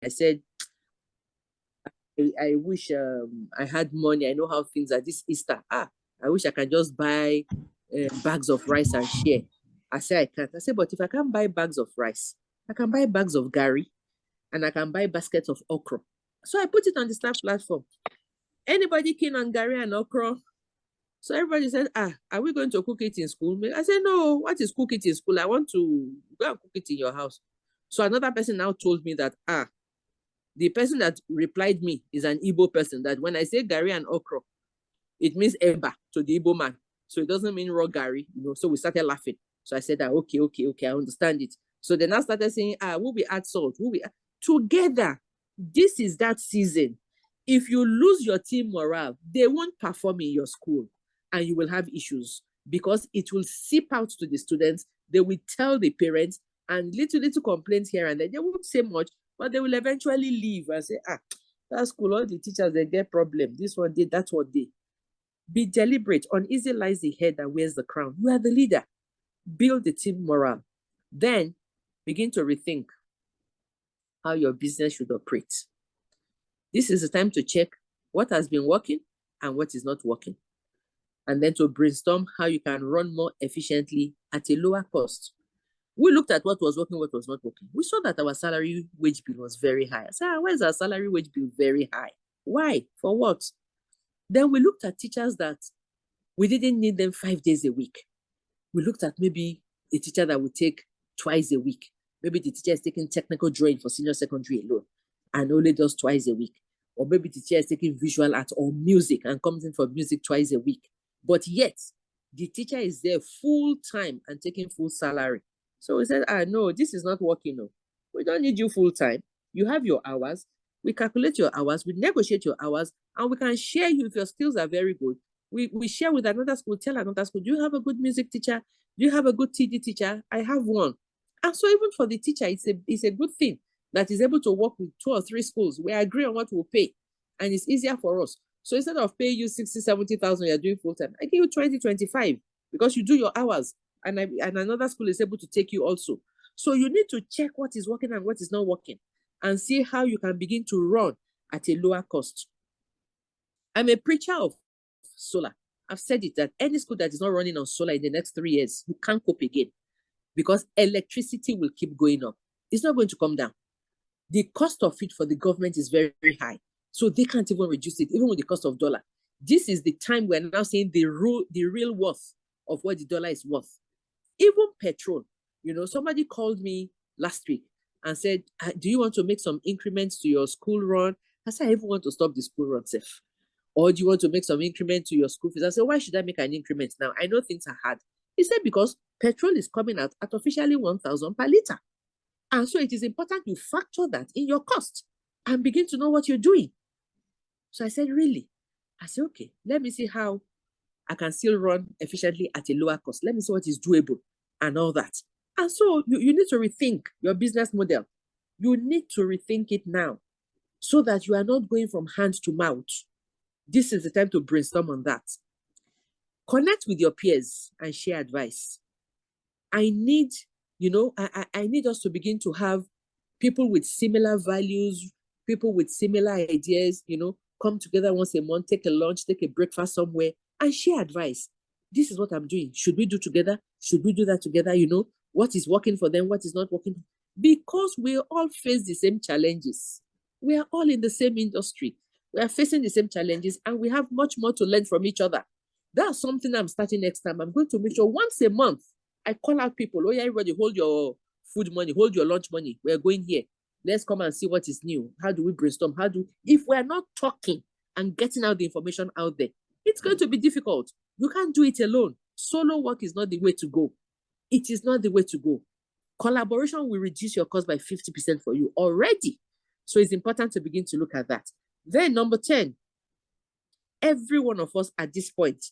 I said, I wish I had money. I know how things are this Easter. I wish I can just buy bags of rice and share. I said, I can't. I said, but if I can't buy bags of rice, I can buy bags of gari and I can buy baskets of okra. So I put it on the staff platform. Anybody keen on gari and okra? So everybody said, are we going to cook it in school? I said, no, what is cook it in school? I want to go and cook it in your house. So another person now told me that, the person that replied me is an Igbo person, that when I say gari and okra, it means eba to the Igbo man. So it doesn't mean raw gari, so we started laughing. So I said, okay, I understand it. So then I started saying, will we add salt? Will we add? Together, this is that season. If you lose your team morale, they won't perform in your school and you will have issues because it will seep out to the students. They will tell the parents and little complaints here and there. They won't say much, but they will eventually leave and say, that school, all the teachers, they get problem. This one did, that one did. Be deliberate. Uneasy lies the head that wears the crown. You are the leader. Build the team morale. Then begin to rethink how your business should operate. This is the time to check what has been working and what is not working. And then to brainstorm how you can run more efficiently at a lower cost. We looked at what was working, what was not working. We saw that our salary wage bill was very high. I said, why is our salary wage bill very high? Why? For what? Then we looked at teachers that we didn't need them 5 days a week. We looked at maybe a teacher that would take twice a week. Maybe the teacher is taking technical drawing for senior secondary alone and only does twice a week. Or maybe the teacher is taking visual art or music and comes in for music twice a week. But yet, the teacher is there full time and taking full salary. So we said, no, this is not working. No. We don't need you full time. You have your hours. We calculate your hours. We negotiate your hours. And we can share you if your skills are very good. We share with another school, tell another school, do you have a good music teacher? Do you have a good TD teacher? I have one. And so even for the teacher, it's a good thing that is able to work with 2 or 3 schools. We agree on what we'll pay. And it's easier for us. So instead of paying you 60, 70,000, you're doing full time, I give you 20, 25 because you do your hours. And another school is able to take you also. So you need to check what is working and what is not working and see how you can begin to run at a lower cost. I'm a preacher of solar. I've said it that any school that is not running on solar in the next 3 years, you can't cope again because electricity will keep going up. It's not going to come down. The cost of it for the government is very, very high. So they can't even reduce it, even with the cost of dollar. This is the time we're now seeing the real worth of what the dollar is worth. Even petrol, somebody called me last week and said, do you want to make some increments to your school run? I said, I even want to stop the school run safe. Or do you want to make some increment to your school fees? I said, why should I make an increment now? I know things are hard. He said, because petrol is coming out at officially 1,000 per liter. And so it is important you factor that in your cost and begin to know what you're doing. So I said, really? I said, okay, let me see how I can still run efficiently at a lower cost. Let me see what is doable and all that. And so you need to rethink your business model. You need to rethink it now so that you are not going from hand to mouth. This is the time to brainstorm on that. Connect with your peers and share advice. I need, I need us to begin to have people with similar values, people with similar ideas, come together once a month, take a lunch, take a breakfast somewhere, and share advice. This is what I'm doing. Should we do together? Should we do that together? What is working for them? What is not working? Because we all face the same challenges. We are all in the same industry. We are facing the same challenges, and we have much more to learn from each other. That's something I'm starting next time. I'm going to make sure once a month, I call out people. Oh, yeah, everybody, hold your food money, hold your lunch money. We're going here. Let's come and see what is new. How do we brainstorm? If we're not talking and getting out the information out there, it's going to be difficult. You can't do it alone. Solo work is not the way to go. It is not the way to go. Collaboration will reduce your cost by 50% for you already. So it's important to begin to look at that. Then number 10, every one of us at this point,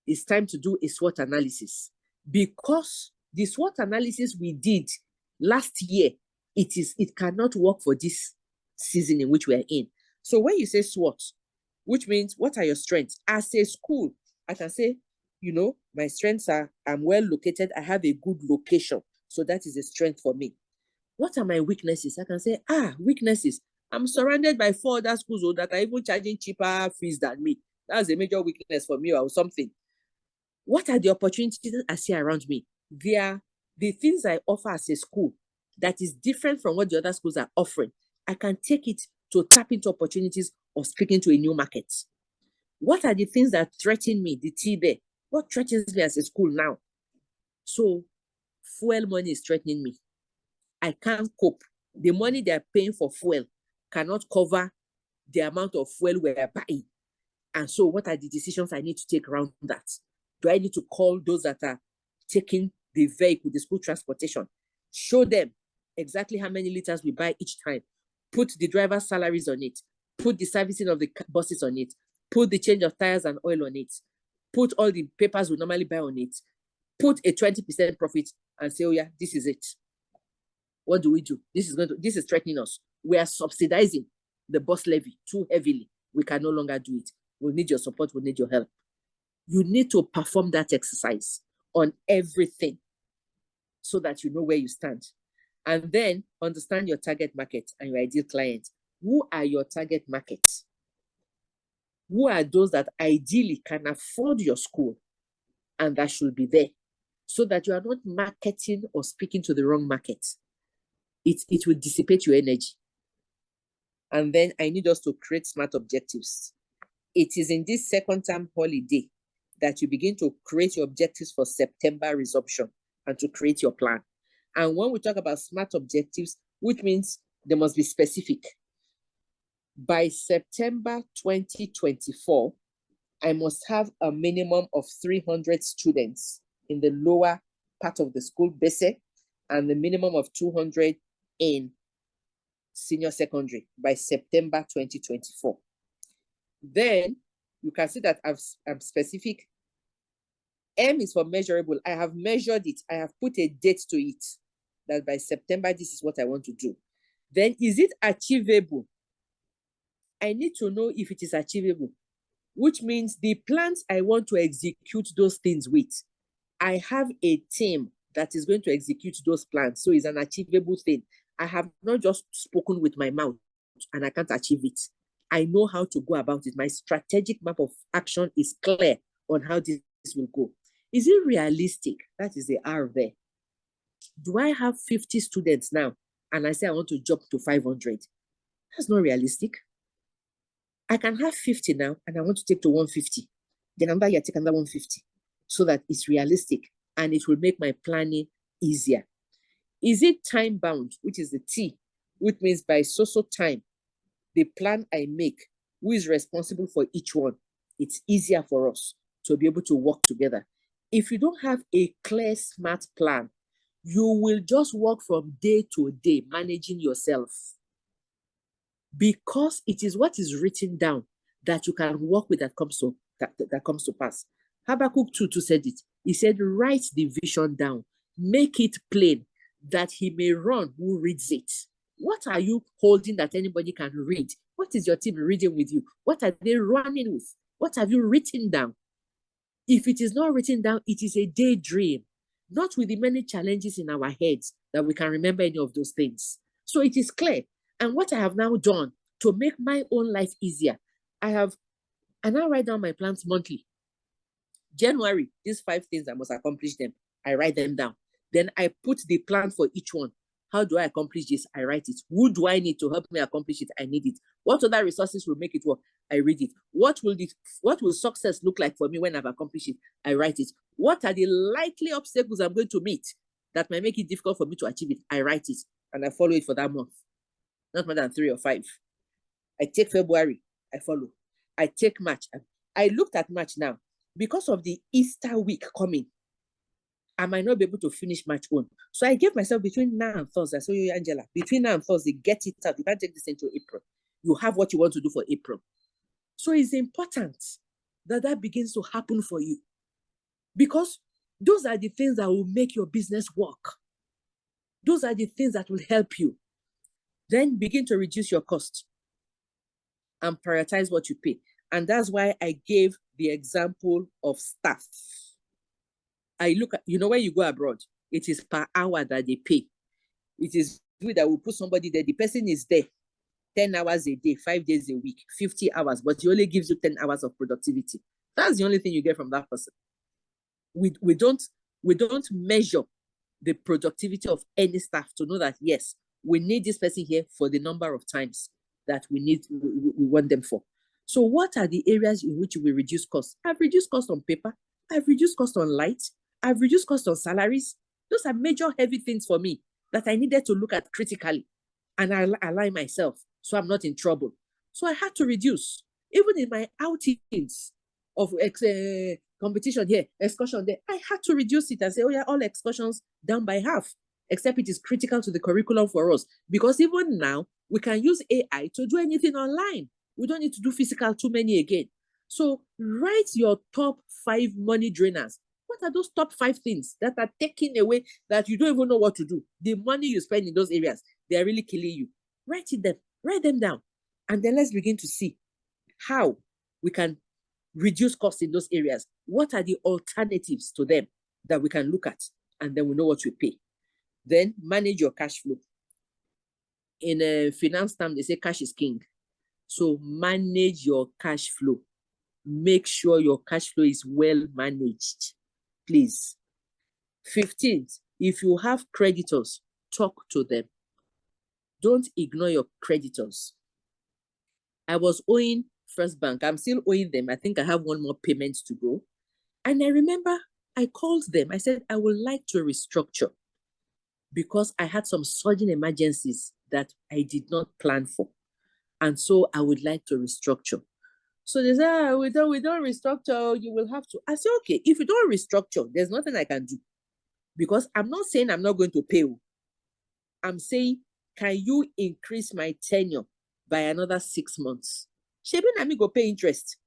it's time to do a SWOT analysis, because the SWOT analysis we did last year, it cannot work for this season in which we are in. So when you say SWOT, which means what are your strengths? As a school, I can say, my strengths are I'm well located. I have a good location. So that is a strength for me. What are my weaknesses? I can say, weaknesses. I'm surrounded by 4 other schools that are even charging cheaper fees than me. That's a major weakness for me or something. What are the opportunities I see around me? They are the things I offer as a school that is different from what the other schools are offering. I can take it to tap into opportunities of speaking to a new market. What are the things that threaten me? The T there. What threatens me as a school now? So fuel money is threatening me. I can't cope. The money they're paying for fuel cannot cover the amount of fuel we're buying. And so what are the decisions I need to take around that? Do I need to call those that are taking the vehicle, the school transportation, show them exactly how many liters we buy each time, put the driver's salaries on it, put the servicing of the buses on it, put the change of tires and oil on it, put all the papers we normally buy on it, put a 20% profit and say, oh yeah, this is it. What do we do? This is threatening us. We are subsidizing the bus levy too heavily. We can no longer do it. We need your support. We need your help. You need to perform that exercise on everything so that you know where you stand. And then understand your target market and your ideal client. Who are your target markets? Who are those that ideally can afford your school and that should be there so that you are not marketing or speaking to the wrong market? It will dissipate your energy. And then I need us to create smart objectives. It is in this second term holiday that you begin to create your objectives for September resumption and to create your plan. And when we talk about smart objectives, which means they must be specific. By September 2024, I must have a minimum of 300 students in the lower part of the school, basic, and the minimum of 200 in senior secondary by September 2024. Then you can see that I'm specific. M is for measurable. I have measured it. I have put a date to it that by September, this is what I want to do. Then is it achievable? I need to know if it is achievable, which means the plans I want to execute those things with, I have a team that is going to execute those plans. So it's an achievable thing. I have not just spoken with my mouth and I can't achieve it. I know how to go about it. My strategic map of action is clear on how this will go. Is it realistic? That is the R there. Do I have 50 students now and I say I want to jump to 500? That's not realistic. I can have 50 now and I want to take to 150. Then another year, take another 150 so that it's realistic and it will make my planning easier. Is it time bound, which is the T, which means by so time, the plan I make, who is responsible for each one, it's easier for us to be able to work together. If you don't have a clear, smart plan, you will just work from day to day, managing yourself. Because it is what is written down that you can work with that comes to pass. Habakkuk 2 said it. He said, write the vision down, make it plain, that he may run who reads it. What are you holding that anybody can read? What is your team reading with you? What are they running with? What have you written down? If it is not written down, it is a daydream, not with the many challenges in our heads that we can remember any of those things. So it is clear. And what I have now done to make my own life easier, I now write down my plans monthly. January, these 5 things I must accomplish them. I write them down. Then I put the plan for each one. How do I accomplish this? I write it. Who do I need to help me accomplish it? I need it. What other resources will make it work? I read it. What will success look like for me when I've accomplished it? I write it. What are the likely obstacles I'm going to meet that might make it difficult for me to achieve it? I write it and I follow it for that month. Not more than 3 or 5. I take February, I follow. I take March. I looked at March now. Because of the Easter week coming, I might not be able to finish March on. So I gave myself between now and Thursday. So you, Angela, between now and Thursday, get it out. You can't take this into April. You have what you want to do for April. So it's important that begins to happen for you. Because those are the things that will make your business work. Those are the things that will help you. Then begin to reduce your cost and prioritize what you pay. And that's why I gave the example of staff. I look at, when you go abroad, it is per hour that they pay. It is we that will put somebody there. The person is there 10 hours a day, 5 days a week, 50 hours, but he only gives you 10 hours of productivity. That's the only thing you get from that person. We don't measure the productivity of any staff to know that, yes, we need this person here for the number of times that we want them for. So what are the areas in which we reduce costs? I've reduced costs on paper. I've reduced costs on light. I've reduced costs on salaries. Those are major heavy things for me that I needed to look at critically, and I align myself so I'm not in trouble. So I had to reduce. Even in my outings of competition here, excursion there, I had to reduce it and say, oh yeah, all excursions down by half, except it is critical to the curriculum for us. Because even now, we can use AI to do anything online. We don't need to do physical too many again. So write your top 5 money drainers. What are those top 5 things that are taking away that you don't even know what to do? The money you spend in those areas, they are really killing you. Write them down. And then let's begin to see how we can reduce costs in those areas. What are the alternatives to them that we can look at? And then we know what we pay. Then manage your cash flow. In a finance term, they say cash is king. So manage your cash flow. Make sure your cash flow is well managed, please. 15th, if you have creditors, talk to them. Don't ignore your creditors. I was owing First Bank. I'm still owing them. I think I have one more payment to go. And I remember I called them. I said, I would like to restructure because I had some sudden emergencies that I did not plan for. And so I would like to restructure. So they said, we don't restructure. You will have to. I said, okay, if you don't restructure, there's nothing I can do. Because I'm not saying I'm not going to pay you. I'm saying, can you increase my tenure by another 6 months? Shebi na me go pay interest.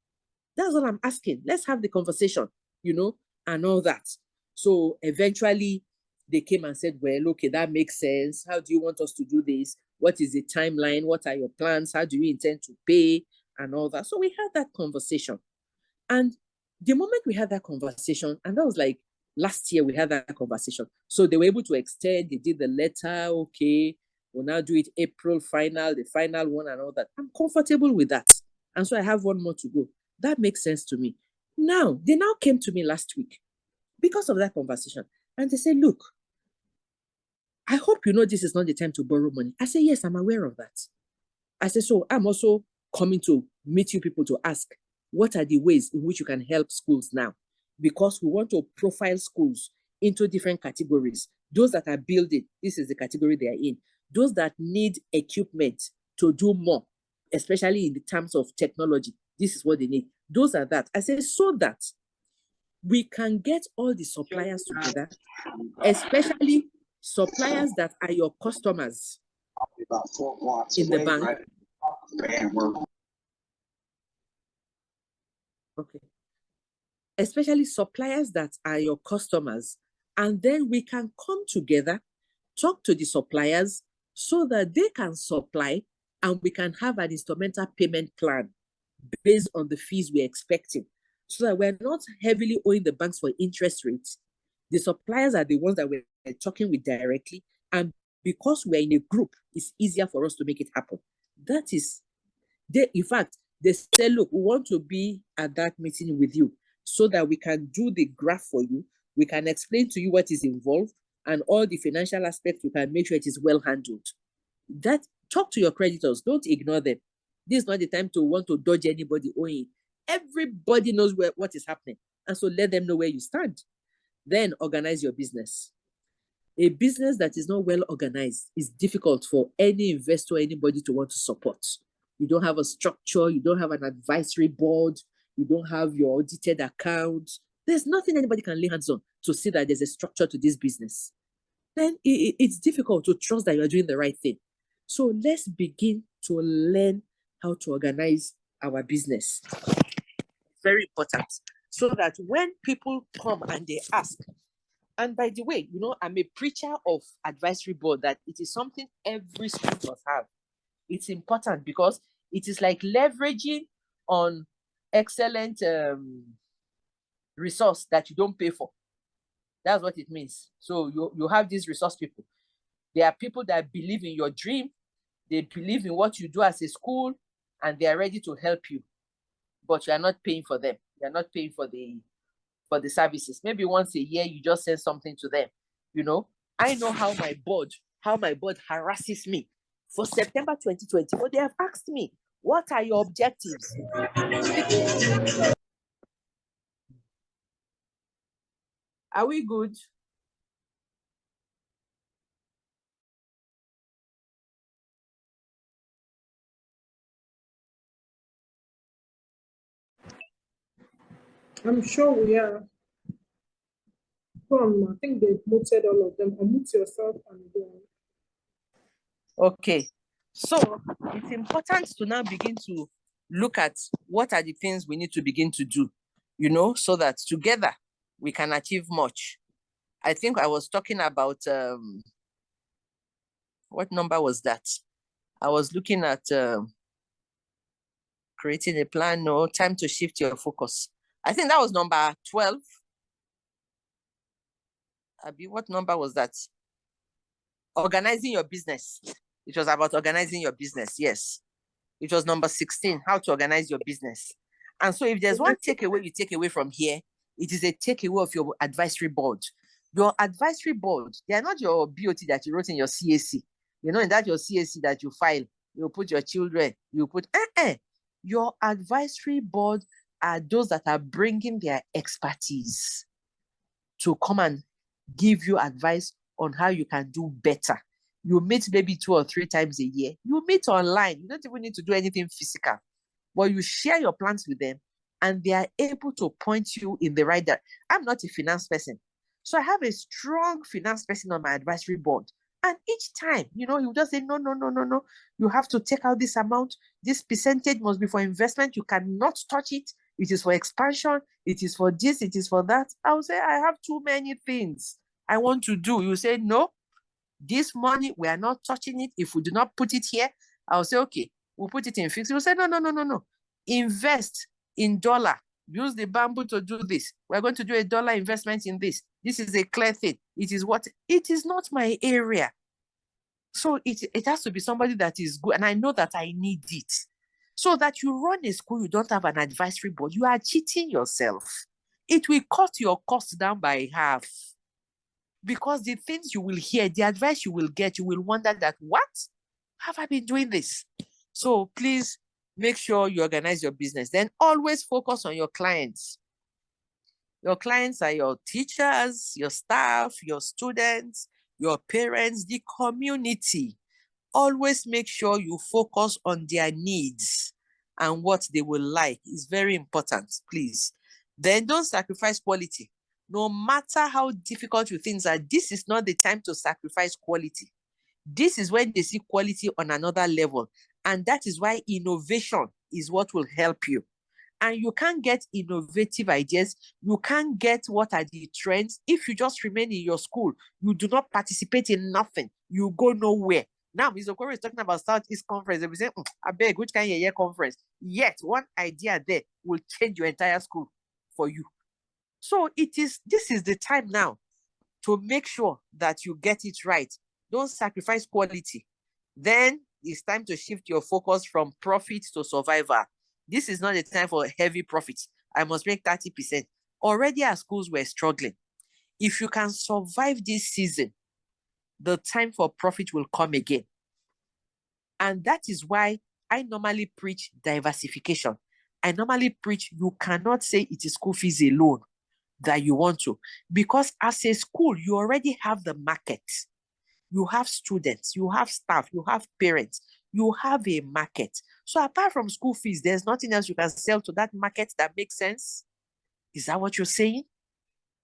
That's all I'm asking. Let's have the conversation, and all that. So eventually they came and said, well, okay, that makes sense. How do you want us to do this? What is the timeline? What are your plans? How do you intend to pay? And all that. So we had that conversation. And the moment we had that conversation, and that was like last year we had that conversation. So they were able to extend, they did the letter, okay, we'll now do it April final, the final one and all that. I'm comfortable with that. And so I have one more to go. That makes sense to me. Now, they now came to me last week because of that conversation. And they said, look, I hope you know this is not the time to borrow money. I said, yes, I'm aware of that. I said, so I'm also coming to meet you people to ask, what are the ways in which you can help schools now? Because we want to profile schools into different categories. Those that are building, this is the category they are in. Those that need equipment to do more, especially in the terms of technology, this is what they need. Those are that. I say, so that we can get all the suppliers together, especially suppliers that are your customers in the bank. Okay. Especially suppliers that are your customers. And then we can come together, talk to the suppliers so that they can supply and we can have an instrumental payment plan based on the fees we're expecting. So that we're not heavily owing the banks for interest rates. The suppliers are the ones that we're talking with directly. And because we're in a group, it's easier for us to make it happen. That is, in fact, they say, look, we want to be at that meeting with you so that we can do the graph for you. We can explain to you what is involved and all the financial aspects. We can make sure it is well handled. That, talk to your creditors. Don't ignore them. This is not the time to want to dodge anybody owing. Everybody knows what is happening. And so let them know where you stand. Then organize your business. A business that is not well organized is difficult for any investor, anybody to want to support. You don't have a structure, you don't have an advisory board, you don't have your audited account. There's nothing anybody can lay hands on to see that there's a structure to this business. Then it's difficult to trust that you're doing the right thing. So let's begin to learn how to organize our business. Very important. So that when people come and they ask, and by the way, I'm a preacher of advisory board, that it is something every school must have. It's important because it is like leveraging on excellent resource that you don't pay for. That's what it means. So you have these resource people. There are people that believe in your dream. They believe in what you do as a school, and they are ready to help you. But you are not paying for them. You are not paying for the services. Maybe once a year, you just send something to them. You know, I know how my board harasses me. For September 2024, they have asked me, what are your objectives? Are we good? I'm sure we are. Go on, ma. I think they've muted all of them. Unmute yourself and go on. Okay. So it's important to now begin to look at what are the things we need to begin to do, so that together we can achieve much. I think I was talking about, what number was that? I was looking at creating a plan, no, time to shift your focus. I think that was number 12. Abi, what number was that? Organizing your business. It was about organizing your business, yes. It was number 16, how to organize your business. And so if there's one takeaway you take away from here, it is a takeaway of your advisory board. Your advisory board, they are not your BOT that you wrote in your CAC. In that your CAC that you file, you put your children, you put, your advisory board are those that are bringing their expertise to come and give you advice on how you can do better. You meet maybe 2 or 3 times a year. You meet online. You don't even need to do anything physical. But you share your plans with them, and they are able to point you in the right direction. I'm not a finance person. So I have a strong finance person on my advisory board. And each time, you just say, no. You have to take out this amount. This percentage must be for investment. You cannot touch it. It is for expansion. It is for this. It is for that. I will say, I have too many things I want to do. You say, no, this money, we are not touching it. If we do not put it here, I'll say, okay, we'll put it in fixed. You'll say, no. Invest in dollar. Use the bamboo to do this. We're going to do a dollar investment in this. This is a clear thing. It is not my area. So it has to be somebody that is good. And I know that I need it. So that you run a school, you don't have an advisory board, you are cheating yourself. It will cut your cost down by half. Because the things you will hear, the advice you will get, you will wonder that, what? Have I been doing this? So please make sure you organize your business. Then always focus on your clients. Your clients are your teachers, your staff, your students, your parents, the community. Always make sure you focus on their needs and what they will like. It's very important, please. Then don't sacrifice quality. No matter how difficult you things are, this is not the time to sacrifice quality. This is when they see quality on another level. And that is why innovation is what will help you. And you can't get innovative ideas. You can't get what are the trends. If you just remain in your school, you do not participate in nothing. You go nowhere. Now, Mr. Okoro is talking about Southeast Conference. They'll be saying, I beg, which kind of year conference? Yet, one idea there will change your entire school for you. So this is the time now to make sure that you get it right. Don't sacrifice quality. Then it's time to shift your focus from profit to survival. This is not a time for heavy profit. I must make 30%. Already our schools were struggling. If you can survive this season, the time for profit will come again. And that is why I normally preach diversification. I normally preach you cannot say it is school fees alone that you want to. Because as a school, you already have the market. You have students, you have staff, you have parents, you have a market. So apart from school fees, there's nothing else you can sell to that market that makes sense. Is that what you're saying?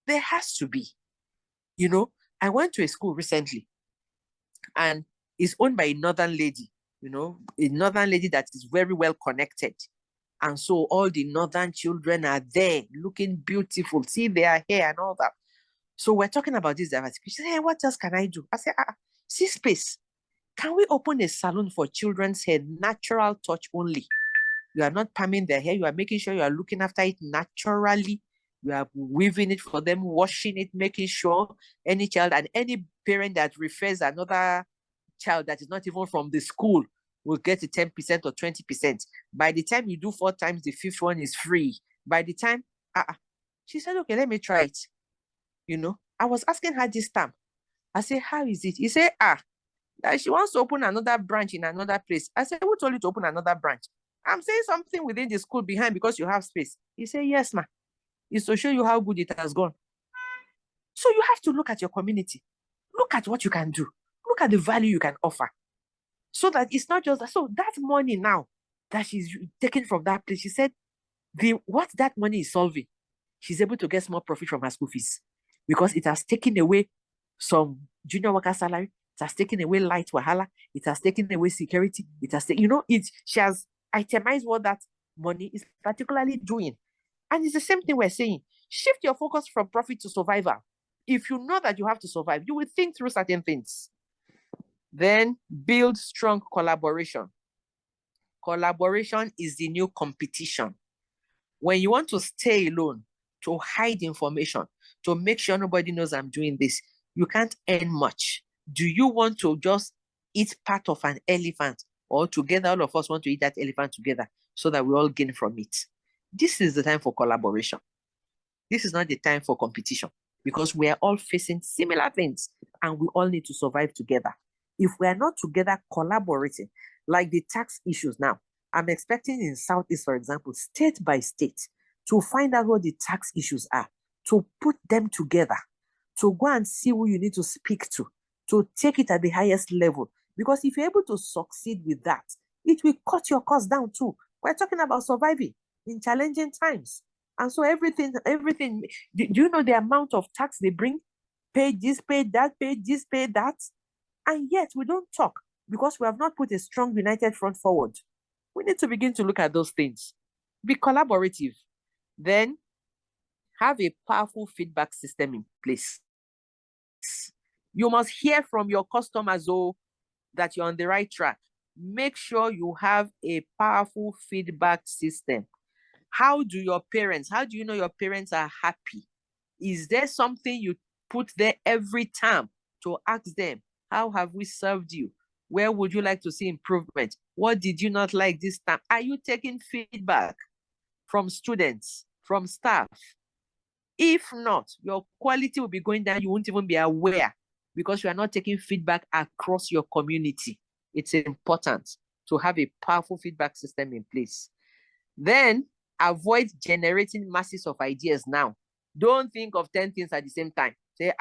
There has to be. I went to a school recently and it's owned by a northern lady, a northern lady that is very well connected. And so all the northern children are there looking beautiful. See their hair and all that. So we're talking about this diversity. She said, hey, what else can I do? I said, see space. Can we open a salon for children's hair, natural touch only? You are not palming their hair. You are making sure you are looking after it naturally. You are weaving it for them, washing it, making sure any child and any parent that refers another child that is not even from the school will get a 10% or 20%. By the time you do 4 times, the 5th one is free. By the time, she said, okay, let me try it. I was asking her this time. I said, how is it? He said, that she wants to open another branch in another place. I said, who told you to open another branch? I'm saying something within the school behind because you have space. He said, yes, ma. It's to show you how good it has gone. So you have to look at your community. Look at what you can do. Look at the value you can offer. So that it's not just that. So that money now that she's taken from that place, she said, what that money is solving, she's able to get small profit from her school fees because it has taken away some junior worker salary. It has taken away light wahala. It has taken away security. It has taken, she has itemized what that money is particularly doing. And it's the same thing we're saying. Shift your focus from profit to survival. If you know that you have to survive, you will think through certain things. Then build strong collaboration. Collaboration is the new competition. When you want to stay alone, to hide information, to make sure nobody knows I'm doing this, you can't earn much. Do you want to just eat part of an elephant, or together all of us want to eat that elephant together so that we all gain from it? This is the time for collaboration. This is not the time for competition because we are all facing similar things and we all need to survive together. If we are not together collaborating, like the tax issues now, I'm expecting in Southeast, for example, state by state, to find out what the tax issues are, to put them together, to go and see who you need to speak to take it at the highest level. Because if you're able to succeed with that, it will cut your costs down too. We're talking about surviving in challenging times. And so everything, do you know the amount of tax they bring? Pay this, pay that, pay this, pay that. And yet we don't talk because we have not put a strong united front forward. We need to begin to look at those things. Be collaborative. Then have a powerful feedback system in place. You must hear from your customers that you're on the right track. Make sure you have a powerful feedback system. How do you know your parents are happy? Is there something you put there every time to ask them, how have we served you? Where would you like to see improvement? What did you not like this time? Are you taking feedback from students, from staff? If not, your quality will be going down. You won't even be aware because you are not taking feedback across your community. It's important to have a powerful feedback system in place. Then avoid generating masses of ideas now. Don't think of 10 things at the same time. Say,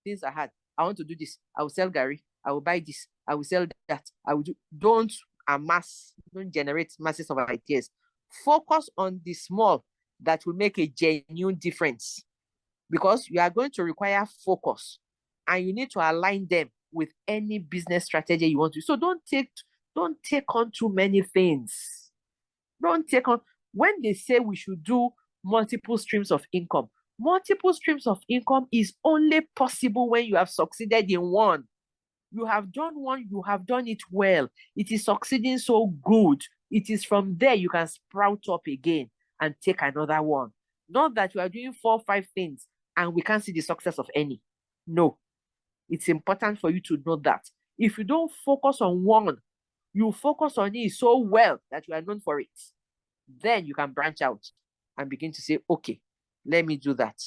things are hard. I want to do this. I will sell Gary. I will buy this. I will sell that. I will do. Don't generate masses of ideas. Focus on the small that will make a genuine difference, because you are going to require focus and you need to align them with any business strategy you want to. So don't take on too many things. Don't take on. When they say we should do multiple streams of income is only possible when you have succeeded in one. You have done one, you have done it well. It is succeeding so good. It is from there you can sprout up again and take another one. Not that you are doing 4 or 5 things and we can't see the success of any. No. It's important for you to know that. If you don't focus on one, you focus on it so well that you are known for it. Then you can branch out and begin to say, okay, let me do that.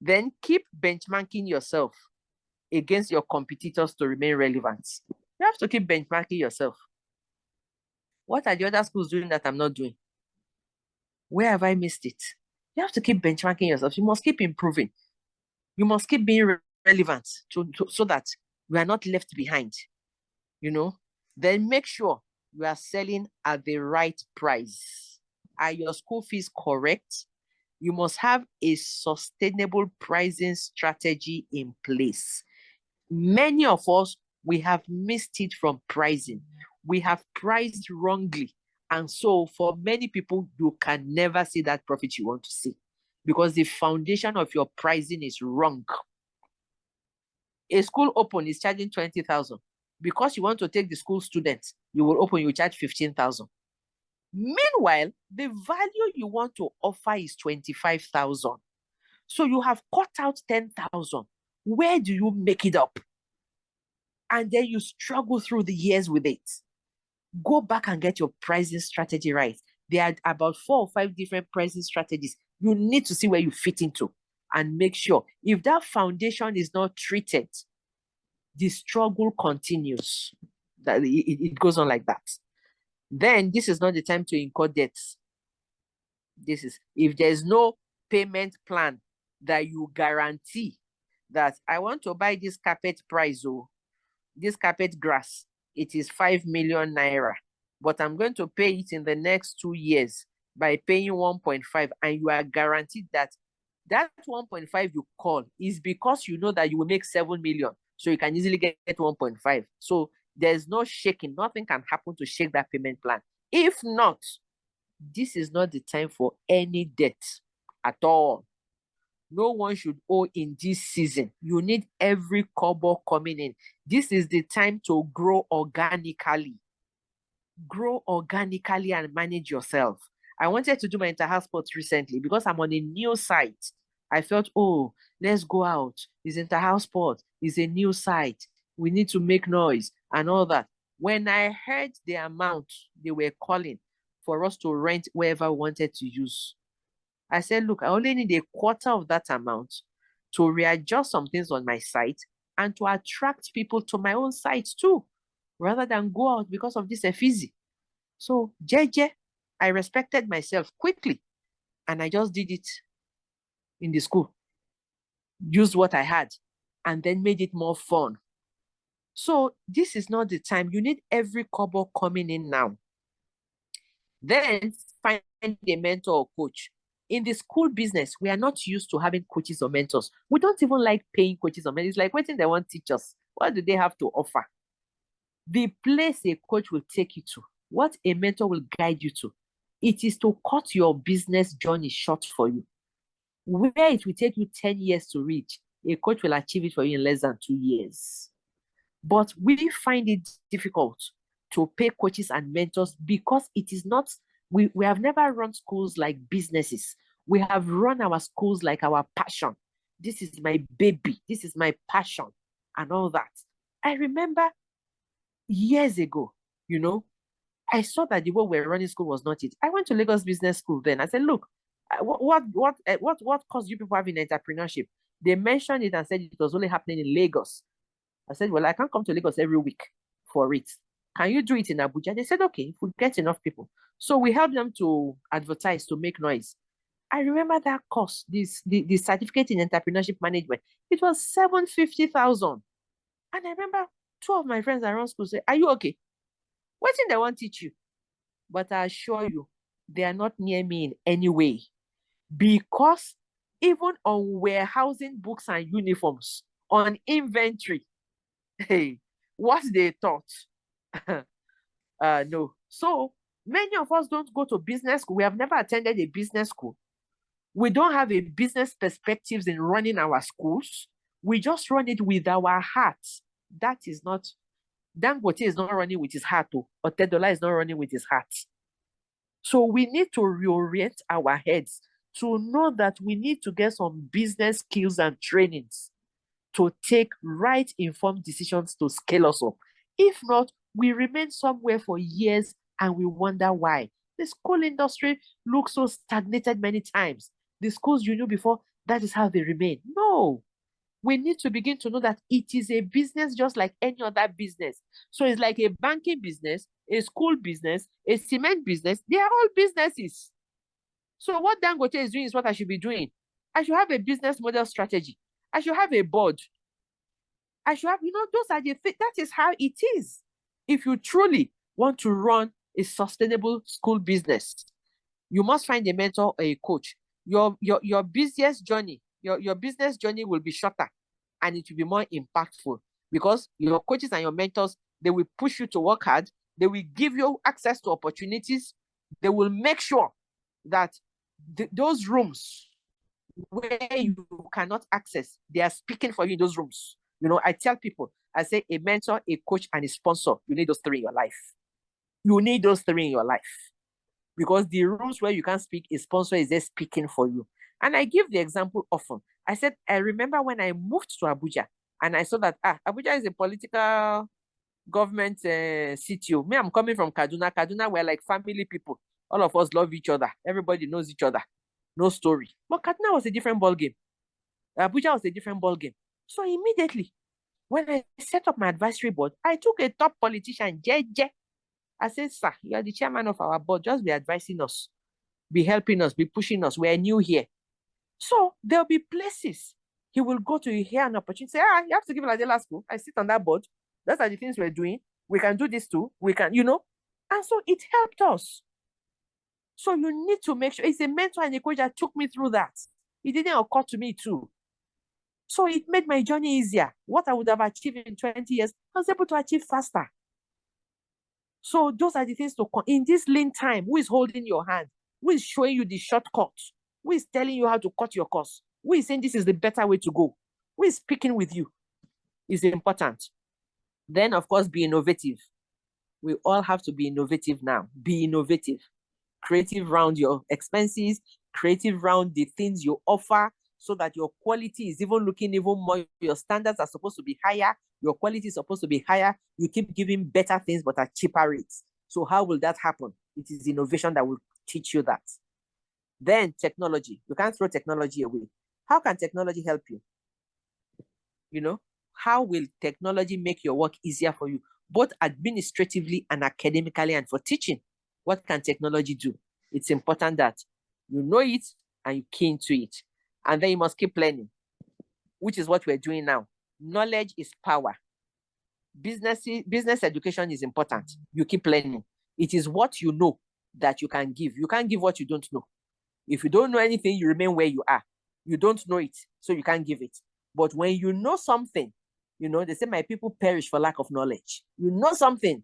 Then keep benchmarking yourself against your competitors to remain relevant. You have to keep benchmarking yourself. What are the other schools doing that I'm not doing? Where have I missed it? You have to keep benchmarking yourself. You must keep improving. You must keep being relevant so that you are not left behind. Then make sure you are selling at the right price. Are your school fees correct? You must have a sustainable pricing strategy in place. Many of us, we have missed it from pricing. We have priced wrongly. And so for many people, you can never see that profit you want to see because the foundation of your pricing is wrong. A school open is charging 20,000. Because you want to take the school students, you will open, you charge 15,000. Meanwhile, the value you want to offer is 25,000. So you have cut out 10,000. Where do you make it up? and then you struggle through the years with it. Go back and get your pricing strategy right. There are about 4 or 5 different pricing strategies. You need to see where you fit into and make sure if that foundation is not treated, the struggle continues. That it goes on like that. Then this is not the time to incur debts. This is if there's no payment plan that you guarantee that I want to buy this carpet price, oh, this carpet grass, it is 5 million naira, but I'm going to pay it in the next 2 years by paying 1.5, and you are guaranteed that that 1.5 you call is because you know that you will make 7 million, so you can easily get 1.5. So there's no shaking, nothing can happen to shake that payment plan. If not, this is not the time for any debt at all. No one should owe in this season. You need every kobo coming in. This is the time to grow organically. Grow organically and manage yourself. I wanted to do my inter-house sports recently because I'm on a new site. I felt, oh, let's go out. It's inter-house sport. It's a new site. We need to make noise and all that. When I heard the amount they were calling for us to rent wherever we wanted to use, I said, look, I only need a quarter of that amount to readjust some things on my site and to attract people to my own site too, rather than go out because of this effigy. So, JJ, I respected myself quickly and I just did it in the school, used what I had, and then made it more fun. So, this is not the time. You need every kobo coming in now. Then find a mentor or coach. In the school business, we are not used to having coaches or mentors. We don't even like paying coaches or mentors. It's like, what do they want to teach us? What do they have to offer? The place a coach will take you to, what a mentor will guide you to, it is to cut your business journey short for you. Where it will take you 10 years to reach, a coach will achieve it for you in less than 2 years. But we find it difficult to pay coaches and mentors because it is not, we have never run schools like businesses. We have run our schools like our passion. This is my baby. This is my passion and all that. I remember years ago, I saw that the way we're running school was not it. I went to Lagos Business School then. I said, look, what course you people have in entrepreneurship? They mentioned it and said it was only happening in Lagos. I said, well, I can't come to Lagos every week for it. Can you do it in Abuja? They said, okay, if we get enough people. So we helped them to advertise, to make noise. I remember that course, the certificate in entrepreneurship management. It was 750,000. And I remember 2 of my friends around school say, are you okay? What thing they want to teach you? But I assure you, they are not near me in any way. Because even on warehousing books and uniforms, on inventory, hey, what they thought? No. So many of us don't go to business school. We have never attended a business school. We don't have a business perspectives in running our schools. We just run it with our hearts. That is not, Dangote is not running with his heart, or Tedola is not running with his heart. So we need to reorient our heads to know that we need to get some business skills and trainings to take right informed decisions to scale us up. If not, we remain somewhere for years and we wonder why. The school industry looks so stagnated many times. The schools you knew before, that is how they remain. No, we need to begin to know that it is a business just like any other business. So it's like a banking business, a school business, a cement business. They are all businesses. So what Dangote is doing is what I should be doing. I should have a business model strategy. I should have a board. I should have, those are that is how it is. If you truly want to run a sustainable school business, you must find a mentor or a coach. Your business journey, your business journey will be shorter and it will be more impactful because your coaches and your mentors, they will push you to work hard. They will give you access to opportunities. They will make sure that those rooms where you cannot access, they are speaking for you in those rooms. I tell people, I say a mentor, a coach, and a sponsor. You need those 3 in your life. You need those 3 in your life. Because the rooms where you can't speak, a sponsor is there speaking for you. And I give the example often. I said, I remember when I moved to Abuja, and I saw that Abuja is a political government city. Me, I'm coming from Kaduna. Kaduna, we're like family people. All of us love each other. Everybody knows each other. No story. But Kaduna was a different ball game. Abuja was a different ball game. So immediately, when I set up my advisory board, I took a top politician, JJ. I said, sir, you are the chairman of our board. Just be advising us, be helping us, be pushing us. We're new here. So there'll be places he will go to hear an opportunity. Say, you have to give Ajala school. I sit on that board. Those are the things we're doing. We can do this too. We can, And so it helped us. So you need to make sure. It's a mentor and a coach that took me through that. It didn't occur to me too. So it made my journey easier. What I would have achieved in 20 years, I was able to achieve faster. So those are the things to in this lean time. Who is holding your hand? Who is showing you the shortcut? Who is telling you how to cut your costs? Who is saying this is the better way to go? Who is speaking with you? Is important. Then, of course, be innovative. We all have to be innovative now. Be innovative. Creative around your expenses, creative around the things you offer, so that your quality is even looking even more. Your standards are supposed to be higher. Your quality is supposed to be higher. You keep giving better things, but at cheaper rates. So how will that happen? It is innovation that will teach you that. Then technology. You can't throw technology away. How can technology help you? How will technology make your work easier for you, both administratively and academically and for teaching? What can technology do? It's important that you know it and you key into it. And then you must keep learning, which is what we're doing now. Knowledge is power. Business education is important. You keep learning. It is what you know that you can give. You can't give what you don't know. If you don't know anything, you remain where you are. You don't know it, so you can't give it. But when you know something, they say my people perish for lack of knowledge. You know something,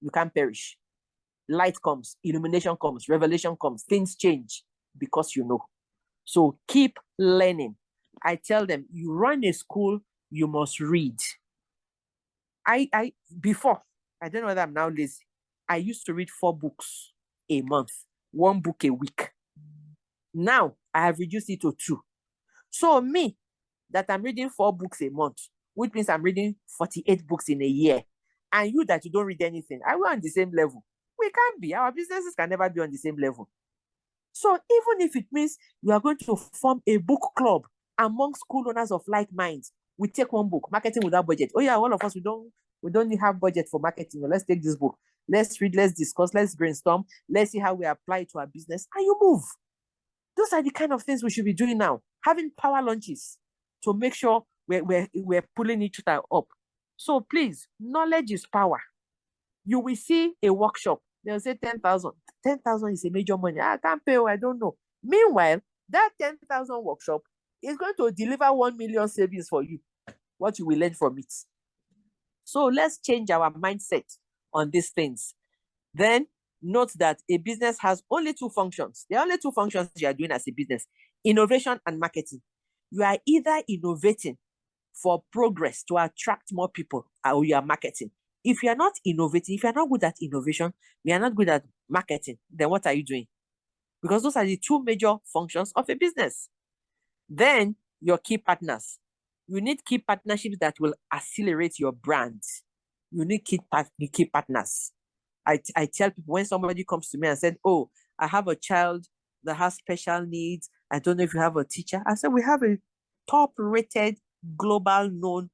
you can't perish. Light comes, illumination comes, revelation comes, things change because you know. So keep learning. I tell them, you run a school, you must read. Before, I don't know whether I'm now lazy. I used to read 4 books a month, 1 book a week. Now I have reduced it to 2. So me, that I'm reading 4 books a month, which means I'm reading 48 books in a year. And you that you don't read anything, are we on the same level? We can't be. Our businesses can never be on the same level. So even if it means you are going to form a book club among school owners of like minds, we take 1 book, marketing without budget. Oh yeah, all of us, we don't have budget for marketing. Let's take this book. Let's read, let's discuss, let's brainstorm. Let's see how we apply it to our business, and you move. Those are the kind of things we should be doing now. Having power launches to make sure we're pulling each other up. So please, knowledge is power. You will see a workshop. They'll say 10,000. 10,000 is a major money. I can't pay, I don't know. Meanwhile, that 10,000 workshop is going to deliver 1 million savings for you. What you will learn from it. So let's change our mindset on these things. Then note that a business has only 2 functions. There are only 2 functions you are doing as a business: innovation and marketing. You are either innovating for progress to attract more people, or you are marketing. If you are not innovating, if you are not good at innovation, you are not good at marketing, then what are you doing? Because those are the 2 major functions of a business. Then your key partners. You need key partnerships that will accelerate your brand. You need key partners. I tell people, when somebody comes to me and said, oh, I have a child that has special needs, I don't know if you have a teacher. I said, we have a top-rated, global known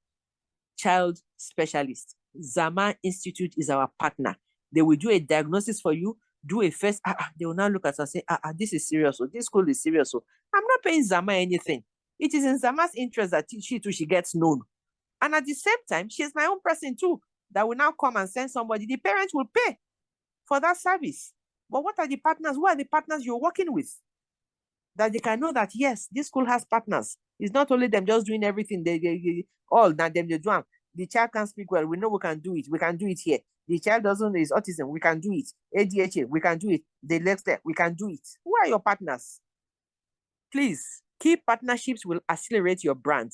child specialist. Zama Institute is our partner. They will do a diagnosis for you, do a first, they will now look at us and say, this is serious, or this school is serious. So I'm not paying Zama anything. It is in Zama's interest that she gets known. And at the same time, she's my own person too, that will now come and send somebody. The parents will pay for that service. But what are the partners? Who are the partners you're working with? That they can know that, yes, this school has partners. It's not only them just doing everything. They all, now them they do. The child can speak well. We know we can do it. We can do it here. The child doesn't know his autism. We can do it. ADHD, we can do it. The next step, we can do it. Who are your partners? Please, key partnerships will accelerate your brand.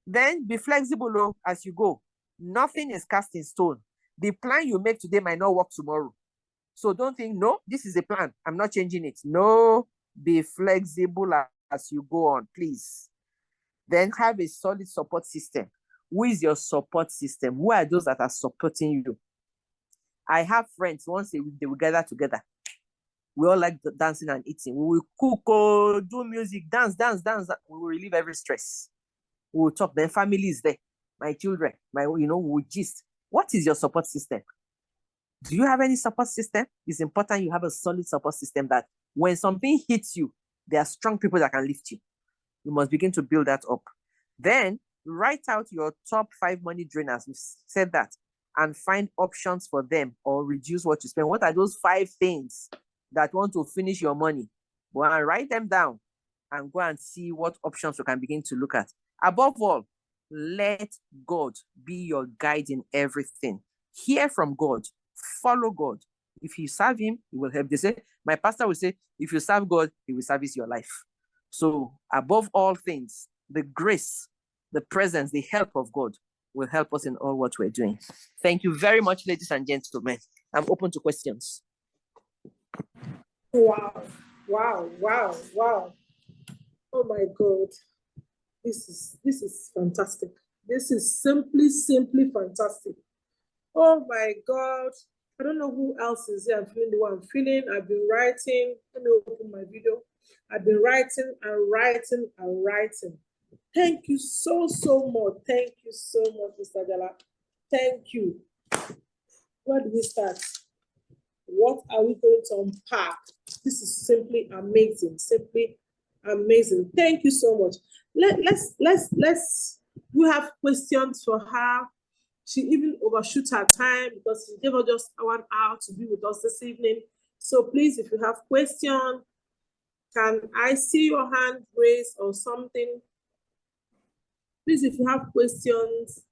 Then be flexible as you go. Nothing is cast in stone. The plan you make today might not work tomorrow. So don't think, no, this is a plan, I'm not changing it. No, be flexible as you go on, please. Then have a solid support system. Who is your support system? Who are those that are supporting you? I have friends, once a week, they will gather together. We all like dancing and eating. We will cook, do music, dance. We will relieve every stress. We will talk. Then family is there. My children, we will gist. What is your support system? Do you have any support system? It's important you have a solid support system that when something hits you, there are strong people that can lift you. You must begin to build that up. Then write out your top 5 money drainers. We've said that. And find options for them or reduce what you spend. What are those 5 things that want to finish your money? Go and write them down and go and see what options you can begin to look at. Above all, let God be your guide in everything. Hear from God. Follow God. If you serve him, he will help. They say, my pastor will say, if you serve God, he will service your life. So above all things, the grace, the presence, the help of God will help us in all what we're doing. Thank you very much, ladies and gentlemen. I'm open to questions. Wow. Oh my God. This is fantastic. This is simply fantastic. Oh my God. I don't know who else is here. I'm feeling the way I'm feeling. I've been writing. Let me open my video. I've been writing and writing and writing. Thank you so much. Thank you so much, Mr. Ajala. Thank you. Where do we start? What are we going to unpack? This is simply amazing. Simply amazing. Thank you so much. Let's. We have questions for her. She even overshoot her time because she gave us just 1 hour to be with us this evening. So please, if you have questions, can I see your hand raised or something? Please, if you have questions,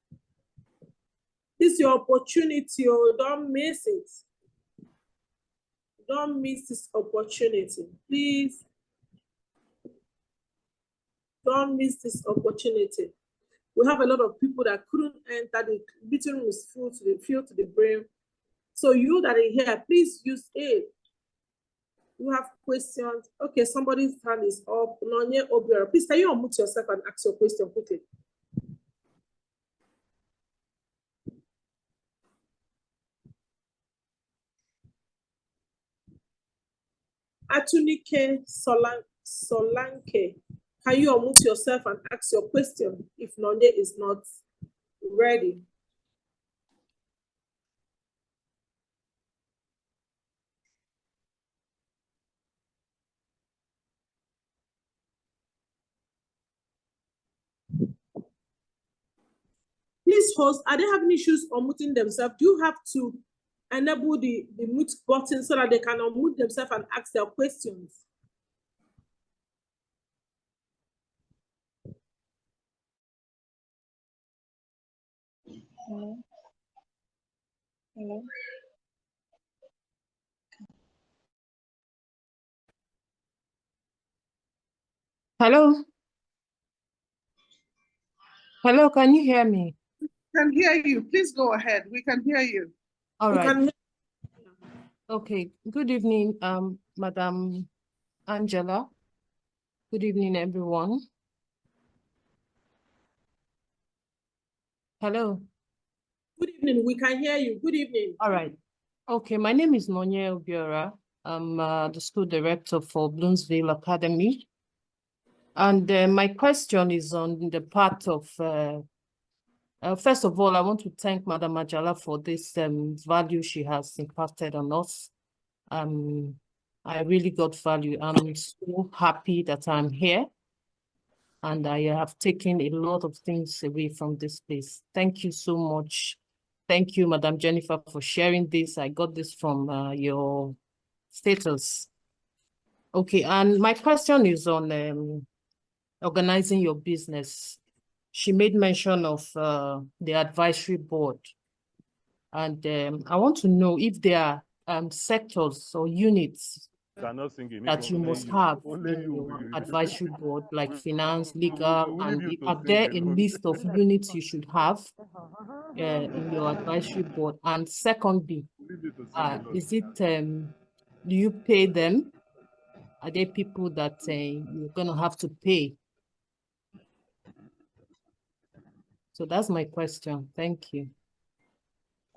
this is your opportunity. Oh, don't miss it. Don't miss this opportunity. Please, don't miss this opportunity. We have a lot of people that couldn't enter. The meeting room is filled to the brim. So you that are here, please use it. You have questions. Okay, somebody's hand is up. Nonye Obiora. Please, can you unmute yourself and ask your question quickly? Atunike Solanke. Can you unmute yourself and ask your question if Nonye is not ready? Please, host, are they having issues unmuting themselves? Do you have to enable the mute button so that they can unmute themselves and ask their questions? Hello. Hello. Hello. Hello, can you hear me? Can hear you. Please go ahead. We can hear you. All We right. can- Okay. Good evening, Madam Angela. Good evening, everyone. Hello. Good evening. We can hear you. Good evening. All right. Okay, my name is Nonye Obiora. I'm the school director for Bloomsville Academy. And my question is on the part of, first of all, I want to thank Madam Ajala for this value she has imparted on us. I really got value. I'm so happy that I'm here. And I have taken a lot of things away from this place. Thank you so much. Thank you, Madam Jennifer, for sharing this. I got this from your status. Okay, and my question is on organizing your business. She made mention of the advisory board. And I want to know if there are sectors or units that you must have in your advisory board, like finance, legal, and are there a list of units you should have in your advisory board? And secondly, is it, do you pay them? Are there people that you're going to have to pay? So that's my question. Thank you.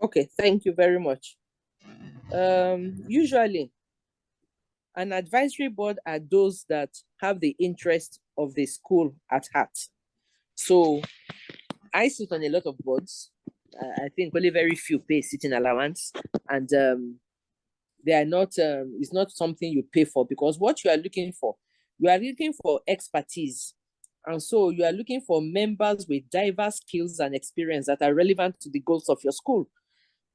Okay, thank you very much. Usually, an advisory board are those that have the interest of the school at heart. So I sit on a lot of boards. I think only very few pay sitting allowance, and they are not. It's not something you pay for, because what you are looking for expertise, and so you are looking for members with diverse skills and experience that are relevant to the goals of your school.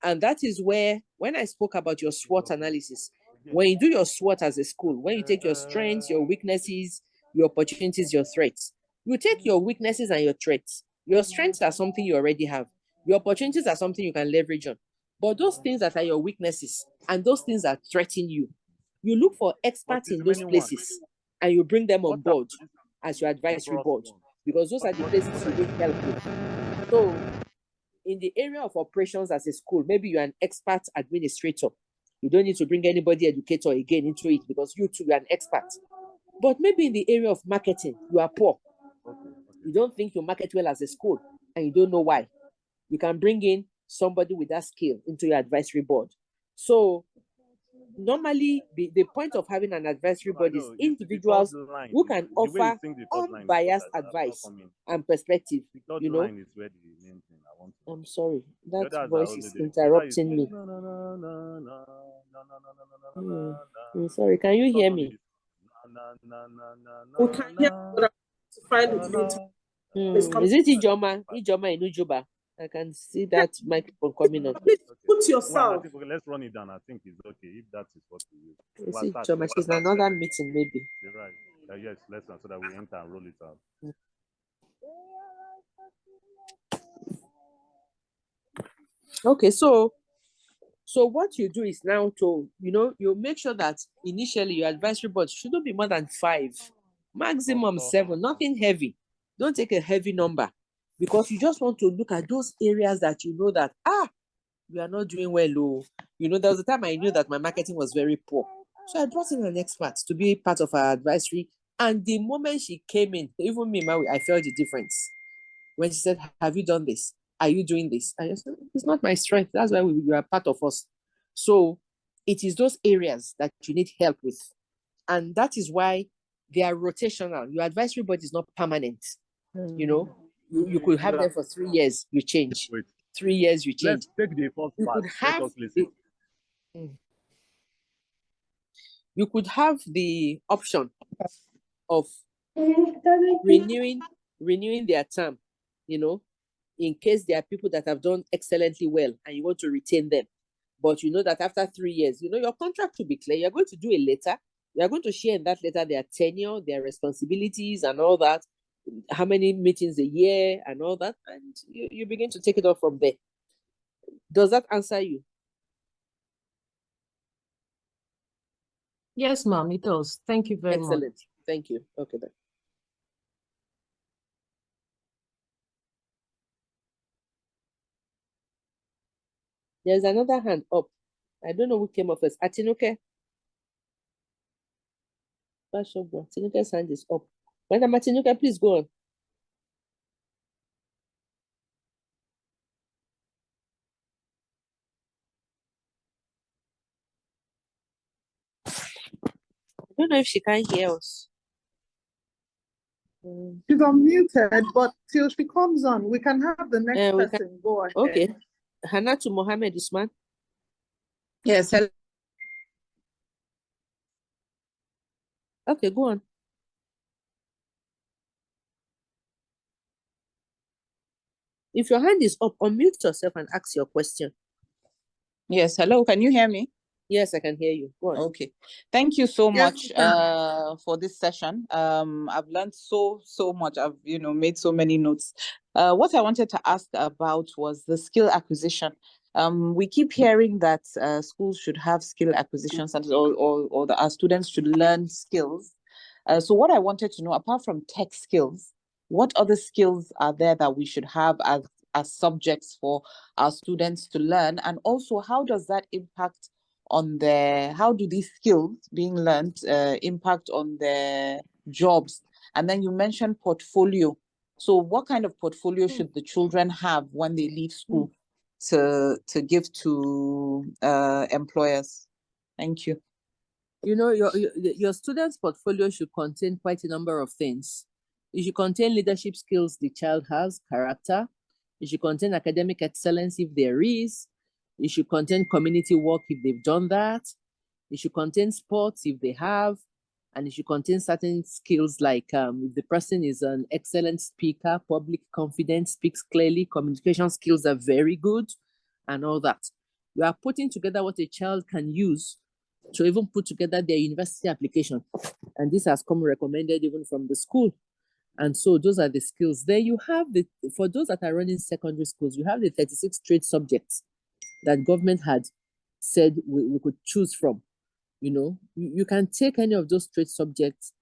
And that is where, when I spoke about your SWOT analysis, when you do your SWOT as a school, when you take your strengths, your weaknesses, your opportunities, your threats, you take your weaknesses and your threats. Your strengths are something you already have. Your opportunities are something you can leverage on. But those things that are your weaknesses and those things that threaten you, you look for experts in those places and you bring them on board as your advisory board, because those are the places you need help with. So in the area of operations as a school, maybe you're an expert administrator. You don't need to bring anybody educator again into it, because you too are an expert. But maybe in the area of marketing, you are poor. You don't think you market well as a school, and you don't know why. You can bring in somebody with that skill into your advisory board. So normally, the point of having an advisory board is individuals who can offer unbiased advice and perspective. You know, I'm sorry, that voice is interrupting me. I'm sorry, can you hear me? We can hear, but I have to find it later. Is it Ijoma? Ijoma Inujuba? I can see that microphone coming on. Please put Well, I yourself. think, okay, let's run it down. I think it's okay if that is what we use. Is it Ijoma? She's in another meeting, maybe. You're right. Yes, let's run so that we enter and roll it out. Okay, so what you do is now to, you make sure that initially your advisory board shouldn't be more than 5, maximum 7, nothing heavy. Don't take a heavy number, because you just want to look at those areas that you know that, we are not doing well. There was a time I knew that my marketing was very poor. So I brought in an expert to be part of our advisory. And the moment she came in, even me, I felt the difference. When she said, have you done this? Are you doing this? I said, it's not my strength. That's why you are part of us. So it is those areas that you need help with. And that is why they are rotational. Your advisory board is not permanent. You could have them for 3 years, you change. Wait. 3 years, you change. Let's take the first You part. could Let have us listen. You could have the option of renewing their term, in case there are people that have done excellently well and you want to retain them. But you know that after 3 years, your contract will be clear. You're going to do a letter. You're going to share in that letter their tenure, their responsibilities and all that, how many meetings a year and all that. And you begin to take it off from there. Does that answer you? Yes, ma'am, it does. Thank you very much. Excellent. Thank you. Okay, then. There's another hand up. I don't know who came up first. Atinuke. Atinuke's hand is up. Madam Atinuke, please go on. I don't know if she can hear us. She's unmuted, but till she comes on, we can have the next person go ahead. Okay. Hanatu Mohammed Usman. Yes, hello. Okay, go on. If your hand is up, unmute yourself and ask your question. Yes, hello. Can you hear me? Yes, I can hear you. Go on. Okay. Thank you so Yes, much we can. for this session. I've learned so much. I've made so many notes. What I wanted to ask about was the skill acquisition. We keep hearing that schools should have skill acquisition centers, or that our students should learn skills. So what I wanted to know, apart from tech skills, what other skills are there that we should have as subjects for our students to learn? And also, how does that impact on how do these skills being learned impact on their jobs? And then you mentioned portfolio. So what kind of portfolio should the children have when they leave school to give to employers? Thank you. You know, your student's portfolio should contain quite a number of things. It should contain leadership skills the child has, character. It should contain academic excellence if there is. It should contain community work if they've done that. It should contain sports if they have. And it should contain certain skills like if the person is an excellent speaker, public confidence, speaks clearly, communication skills are very good, and all that. You are putting together what a child can use to even put together their university application. And this has come recommended even from the school. And so those are the skills. Then you have for those that are running secondary schools, you have the 36 trade subjects that government had said we could choose from. You know, you can take any of those trade subjects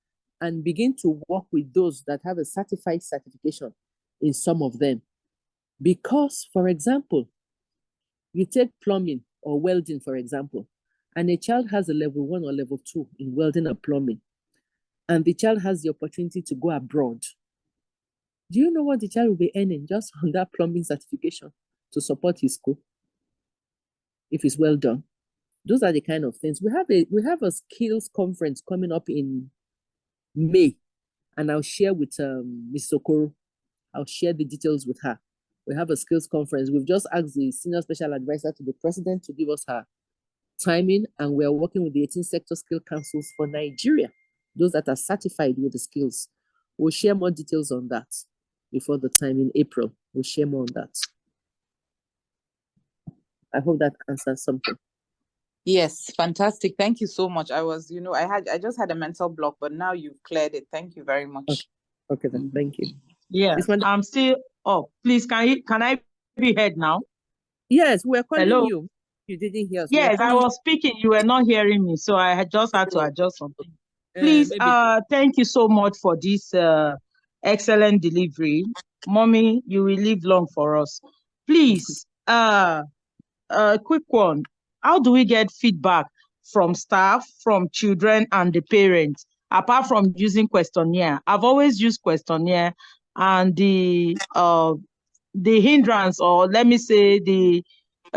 and begin to work with those that have a certified certification in some of them. Because, for example, you take plumbing or welding, for example, and a child has a level 1 or level 2 in welding or plumbing, and the child has the opportunity to go abroad. Do you know what the child will be earning just on that plumbing certification to support his school, if it's well done? Those are the kind of things. We have a skills conference coming up in May, and I'll share with Ms. Okoro. I'll share the details with her. We have a skills conference. We've just asked the senior special advisor to the president to give us her timing, and we're working with the 18 sector skill councils for Nigeria, those that are certified with the skills. We'll share more details on that before the time in April. We'll share more on that. I hope that answers something. Yes, fantastic. Thank you so much. I just had a mental block, but now you've cleared it. Thank you very much. Okay then, thank you. Yeah, I'm still up. Please, can I be heard now? Yes, we're calling Hello? you. You didn't hear us. Yes, I was speaking. You were not hearing me, so I had just had to adjust something. Please, thank you so much for this excellent delivery. Mommy, you will live long for us. Please, quick one. How do we get feedback from staff, from children and the parents, apart from using questionnaire? I've always used questionnaire, and the hindrance, or let me say the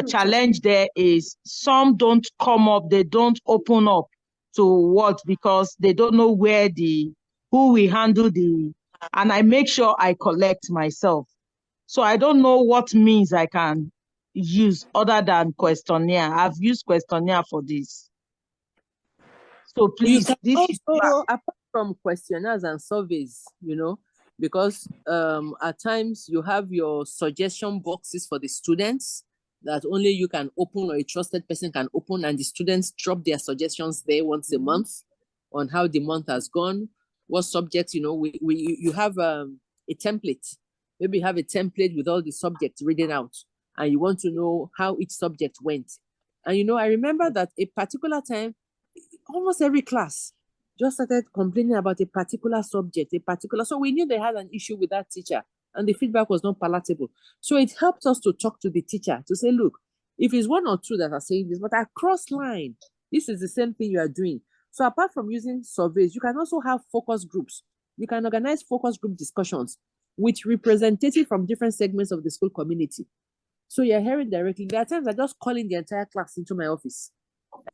challenge there is some don't come up, they don't open up to what, because they don't know who will handle and I make sure I collect myself. So I don't know what means I can use other than questionnaire. I've used questionnaire for this. So please, this is apart from questionnaires and surveys, you know, because at times you have your suggestion boxes for the students that only you can open or a trusted person can open, and the students drop their suggestions there once a month on how the month has gone, what subjects, you know, you have a template. Maybe you have a template with all the subjects written out, and you want to know how each subject went. And, you know, I remember that a particular time, almost every class just started complaining about a particular subject, so we knew they had an issue with that teacher, and the feedback was not palatable. So it helped us to talk to the teacher to say, look, if it's 1 or 2 that are saying this, but across line, this is the same thing you are doing. So apart from using surveys, you can also have focus groups. You can organize focus group discussions with representatives from different segments of the school community. So you're hearing directly. There are times I just calling the entire class into my office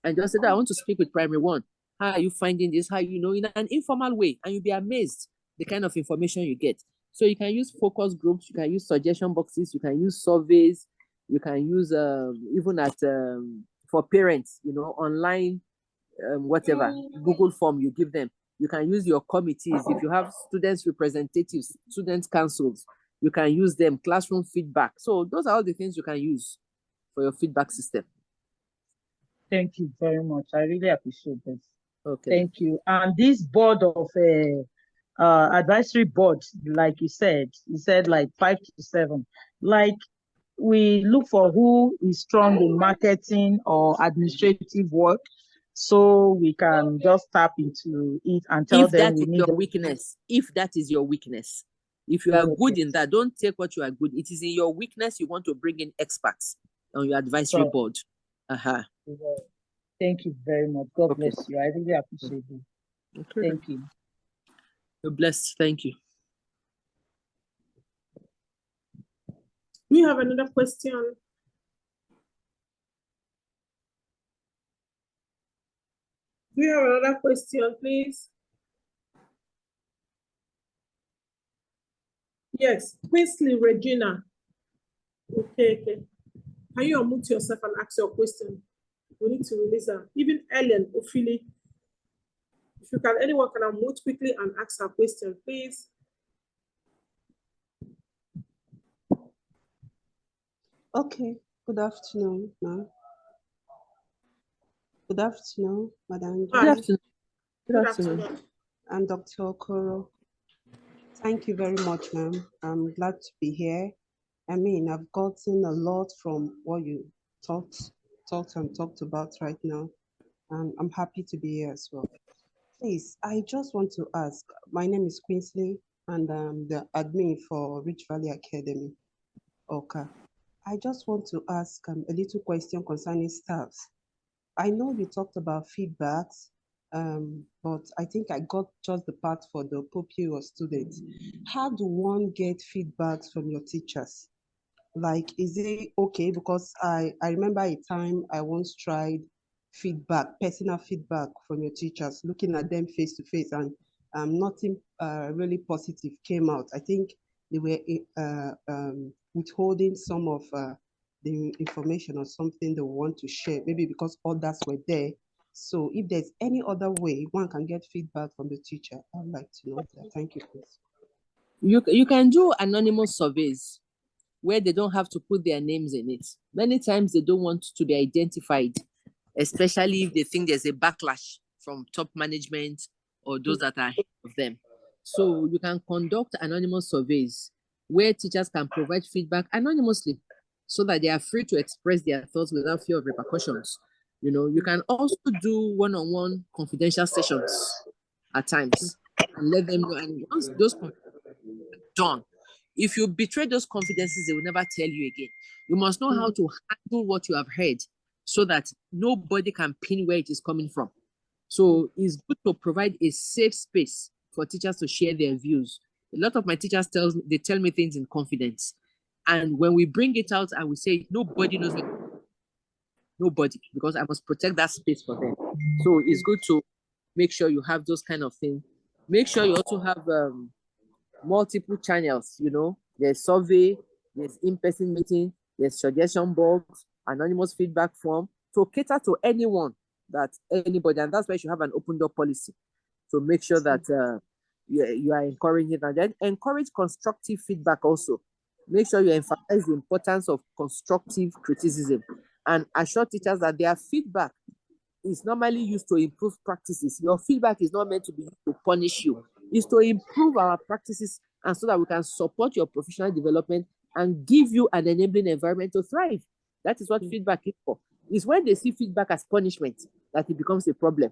and just said, I want to speak with primary 1. How are you finding this? How, you know, in an informal way, and you'll be amazed the kind of information you get. So you can use focus groups, you can use suggestion boxes, you can use surveys, you can use even for parents, you know, online, whatever, Google form you give them. You can use your committees. If you have students representatives, student councils, you can use them, classroom feedback. So those are all the things you can use for your feedback system. Thank you very much. I really appreciate this. Okay. Thank you. And this board of advisory board, like you said like 5 to 7. Like, we look for who is strong in marketing or administrative work, so we can just tap into it and tell them we need your weakness. If that is your weakness, if you are good in that, don't take what you are good. It is in your weakness you want to bring in experts on your advisory board. Thank you very much. God bless you. I really appreciate it. Thank you. You're blessed. Thank you. Do you have another question? Do you have another question, please? Yes, Queensley Regina. Okay. Can you unmute yourself and ask your question? We need to release her. Even Ellen Ophili, if you can, anyone can unmute quickly and ask her question, please. Okay, good afternoon, ma'am. Good afternoon, Madam Good Joy. afternoon. Good afternoon. I'm Dr. Okoro. Thank you very much, ma'am. I'm glad to be here. I mean, I've gotten a lot from what you talked about right now, and I'm happy to be here as well. Please, I just want to ask. My name is Queensley, and I'm the admin for Rich Valley Academy. Okay. I just want to ask a little question concerning staffs. I know you talked about feedbacks, but I think I got just the part for the pupil or students. How do one get feedbacks from your teachers? Like, is it okay? Because I remember a time I once tried personal feedback from your teachers, looking at them face to face, and nothing really positive came out. I think they were withholding some of the information or something they want to share, maybe because others were there. So if there's any other way one can get feedback from the teacher, I'd like to know that. Thank you, please. You can do anonymous surveys where they don't have to put their names in it. Many times they don't want to be identified, especially if they think there's a backlash from top management or those that are ahead of them. So you can conduct anonymous surveys where teachers can provide feedback anonymously so that they are free to express their thoughts without fear of repercussions. You can also do one-on-one confidential sessions at times and let them know. And once those done, if you betray those confidences, they will never tell you again. You must know how to handle what you have heard so that nobody can pin where it is coming from. So it's good to provide a safe space for teachers to share their views. A lot of my teachers tell me things in confidence. And when we bring it out and we say, nobody knows it, nobody, because I must protect that space for them. So it's good to make sure you have those kind of things. Make sure you also have multiple channels. There's survey, there's in-person meeting, there's suggestion box, anonymous feedback form to cater to anybody, and that's why you should have an open door policy to make sure that you are encouraging it, and then encourage constructive feedback also. Make sure you emphasize the importance of constructive criticism and assure teachers that their feedback is normally used to improve practices. Your feedback is not meant to be used to punish you. It's to improve our practices and so that we can support your professional development and give you an enabling environment to thrive. That is what feedback is for. It's when they see feedback as punishment that it becomes a problem.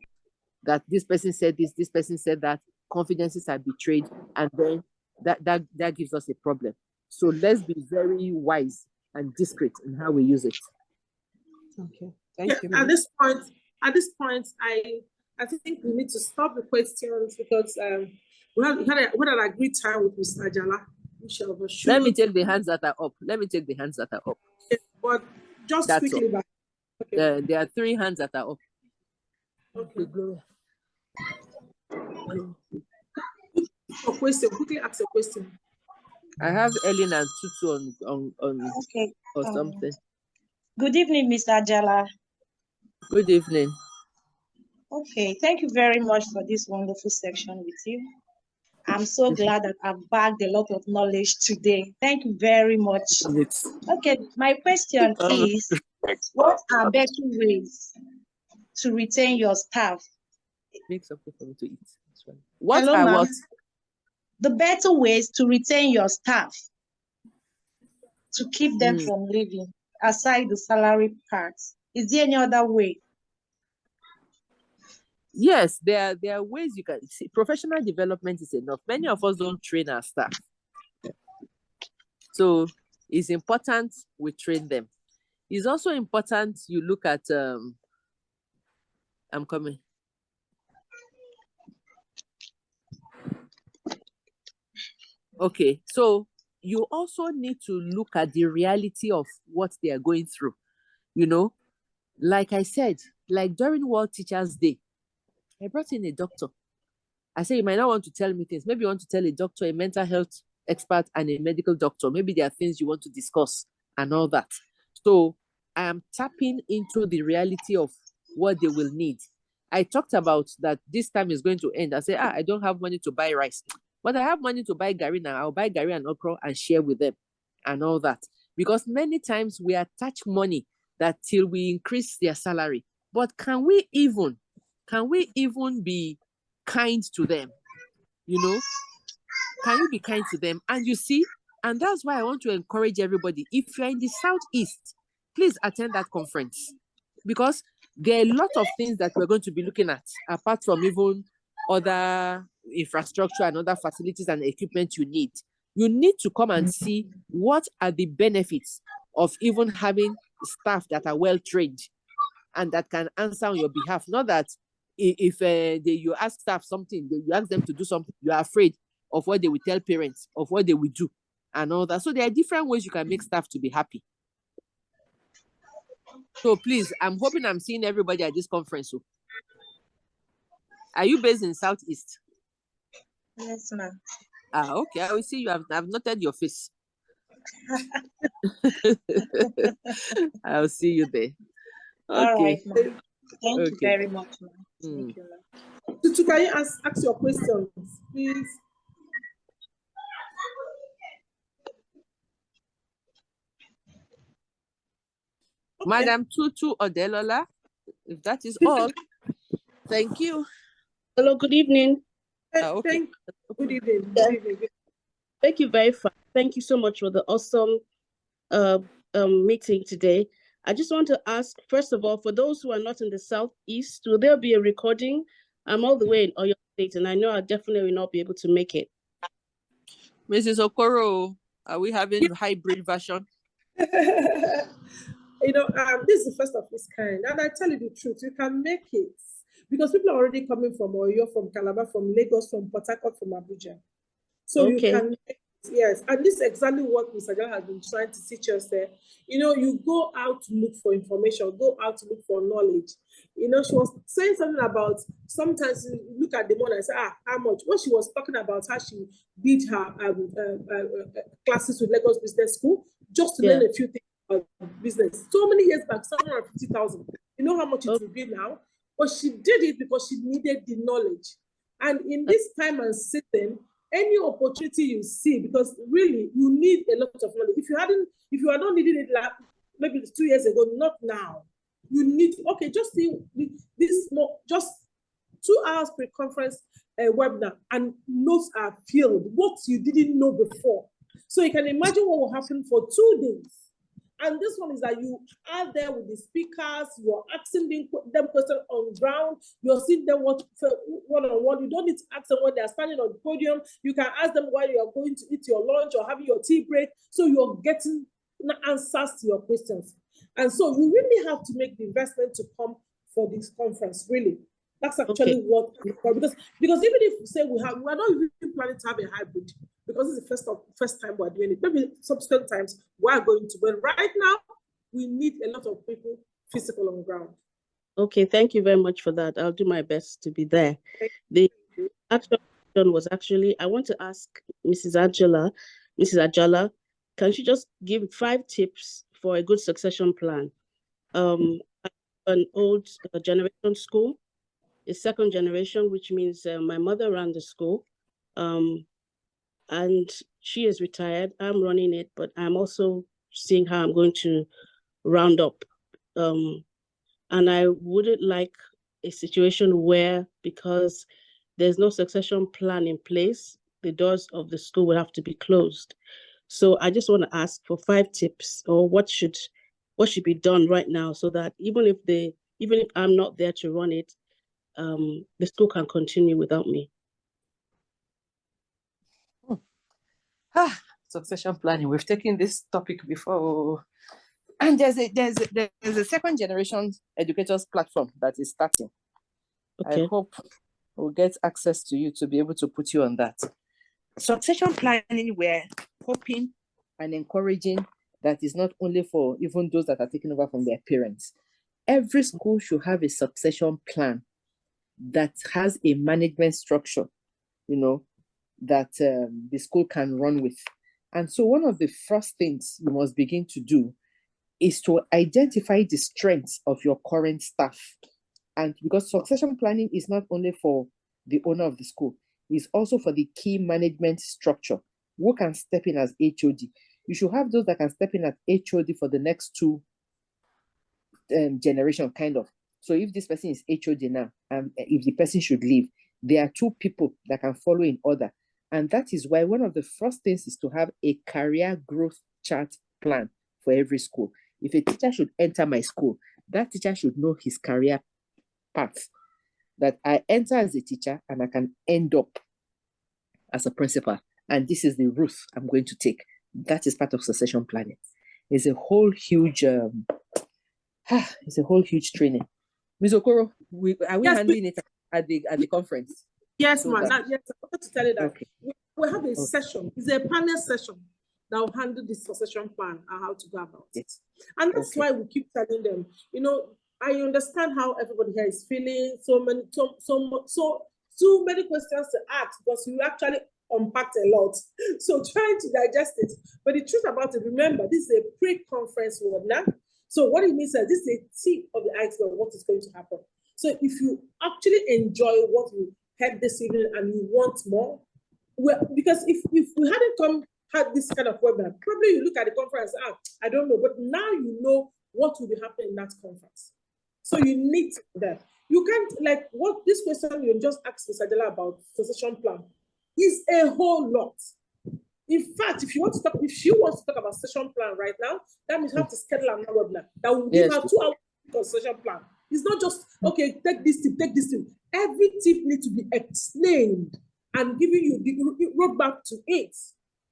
That this person said this person said that, confidences are betrayed, and then that gives us a problem. So let's be very wise and discreet in how we use it. Okay, thank you. At this point, I think we need to stop the questions because we had an agreed time with Mr. Ajala. Let me take the hands that are up. But just That's quickly all. back. Okay. There are 3 hands that are up. Okay. Quickly ask a question. I have Ellen and Tutu on Okay. or something. Good evening, Mr. Ajala. Good evening. Okay, thank you very much for this wonderful section with you. I'm so glad that I've bagged a lot of knowledge today. Thank you very much. Okay, my question is, what are better ways to retain your staff? Make something for me to eat. What Hello, are ma'am. what? The better ways to retain your staff, to keep them from leaving, aside the salary part. Is there any other way? Yes, there are ways you can see. Professional development is enough. Many of us don't train our staff. So it's important we train them. It's also important you look at I'm coming. Okay, so you also need to look at the reality of what they are going through. You know, like I said, like during World Teachers Day, I brought in a doctor. I said, you might not want to tell me things. Maybe you want to tell a doctor, a mental health expert, and a medical doctor. Maybe there are things you want to discuss and all that. So I am tapping into the reality of what they will need. I talked about that this time is going to end. I said, I don't have money to buy rice, but I have money to buy gari now. I'll buy gari and okra and share with them and all that. Because many times we attach money that till we increase their salary. But can we even be kind to them? You know, can we be kind to them? And you see, and that's why I want to encourage everybody. If you're in the Southeast, please attend that conference, because there are a lot of things that we're going to be looking at, apart from even other infrastructure and other facilities and equipment you need. You need to come and see what are the benefits of even having staff that are well trained and that can answer on your behalf. Not that if you ask staff something, you ask them to do something, you are afraid of what they will tell parents, of what they will do, and all that. So there are different ways you can make staff to be happy. So please, I'm hoping I'm seeing everybody at this conference. So, are you based in Southeast? Yes, ma'am. Okay. I will see you. I've noted your face. I'll see you there. Okay. All right, ma'am. Thank you very much, ma'am. Thank you, ma'am. Tutu, can you ask your questions, please? Okay. Madam Tutu Odelola, if that is all, thank you. Hello, good evening. Okay. Good evening. Good evening. Thank you very much. Thank you so much for the awesome meeting today. I just want to ask, first of all, for those who are not in the Southeast, will there be a recording? I'm all the way in Oyo State, and I know I'll definitely not be able to make it. Mrs. Okoro, are we having hybrid version? You know, this is the first of its kind, and I tell you the truth, you can make it because people are already coming from Oyo, from Calabar, from Lagos, from Port Harcourt, from Abuja. So you can make it, yes, and this is exactly what Mr. Ajala has been trying to teach us there. You know, you go out to look for information, go out to look for knowledge. You know, she was saying something about sometimes you look at the money and say, how much? When she was talking about how she did her classes with Lagos Business School, just to learn a few things about business. So many years back, 750,000. You know how much it will be now? But she did it because she needed the knowledge. And in this time and system, any opportunity you see, because really you need a lot of money. If you are not needing it like maybe 2 years ago, not now. You need, just see this more, just 2 hours pre-conference webinar, and notes are filled, what you didn't know before. So you can imagine what will happen for 2 days. And this one is that you are there with the speakers, you're asking them questions on ground, you're seeing them one-on-one. You don't need to ask them when they're standing on the podium. You can ask them while you're going to eat your lunch or having your tea break. So you're getting answers to your questions. And so you really have to make the investment to come for this conference, really. That's actually what, because even if we say we're not even planning to have a hybrid, because it's the first time we're doing it. Maybe subsequent times we're going to, but right now we need a lot of people physical on ground. Okay, thank you very much for that. I'll do my best to be there. The actual question was actually, I want to ask Mrs. Ajala, can she just give 5 tips for a good succession plan? An old generation school, a second generation, which means my mother ran the school, and she is retired. I'm running it, but I'm also seeing how I'm going to round up. And I wouldn't like a situation where, because there's no succession plan in place, the doors of the school will have to be closed. So I just want to ask for 5 tips, or what should be done right now, so that even if I'm not there to run it, the school can continue without me. Succession planning. We've taken this topic before, and there's a second generation educators platform that is starting. I hope we'll get access to you to be able to put you on that. Succession planning, we're hoping and encouraging that is not only for even those that are taking over from their parents. Every school should have a succession plan that has a management structure, that the school can run with. And so one of the first things you must begin to do is to identify the strengths of your current staff. And because succession planning is not only for the owner of the school, it's also for the key management structure. Who can step in as HOD? You should have those that can step in as HOD for the next two generation, kind of. So if this person is HOD now, and if the person should leave, there are two people that can follow in order. And that is why one of the first things is to have a career growth chart plan for every school. If a teacher should enter my school, that teacher should know his career path. That I enter as a teacher and I can end up as a principal. And this is the route I'm going to take. That is part of succession planning. It's a whole huge training. Ms. Okoro, are we handling it at the conference? Yes, So ma'am. that- Yes, I wanted to tell you that Okay. we have a session. It's a panel session that will handle the succession plan and how to go about it. And that's Okay. why we keep telling them, I understand how everybody here is feeling, so many questions to ask because you actually unpacked a lot. So trying to digest it. But the truth about it, remember, this is a pre-conference webinar. So what it means is this is a tip of the iceberg of what is going to happen. So if you actually enjoy what you heard this evening and you want more, because if we hadn't had this kind of webinar, probably you look at the conference, I don't know, but now you know what will be happening in that conference. So you need that. You can't, what this question you just asked Ms. Ajala about succession plan is a whole lot. In fact, if she wants to talk about succession plan right now, that means you have to schedule another webinar that will give her 2 hours of succession plan. It's not just, okay, take this tip. Every tip needs to be explained and giving you the roadmap to it.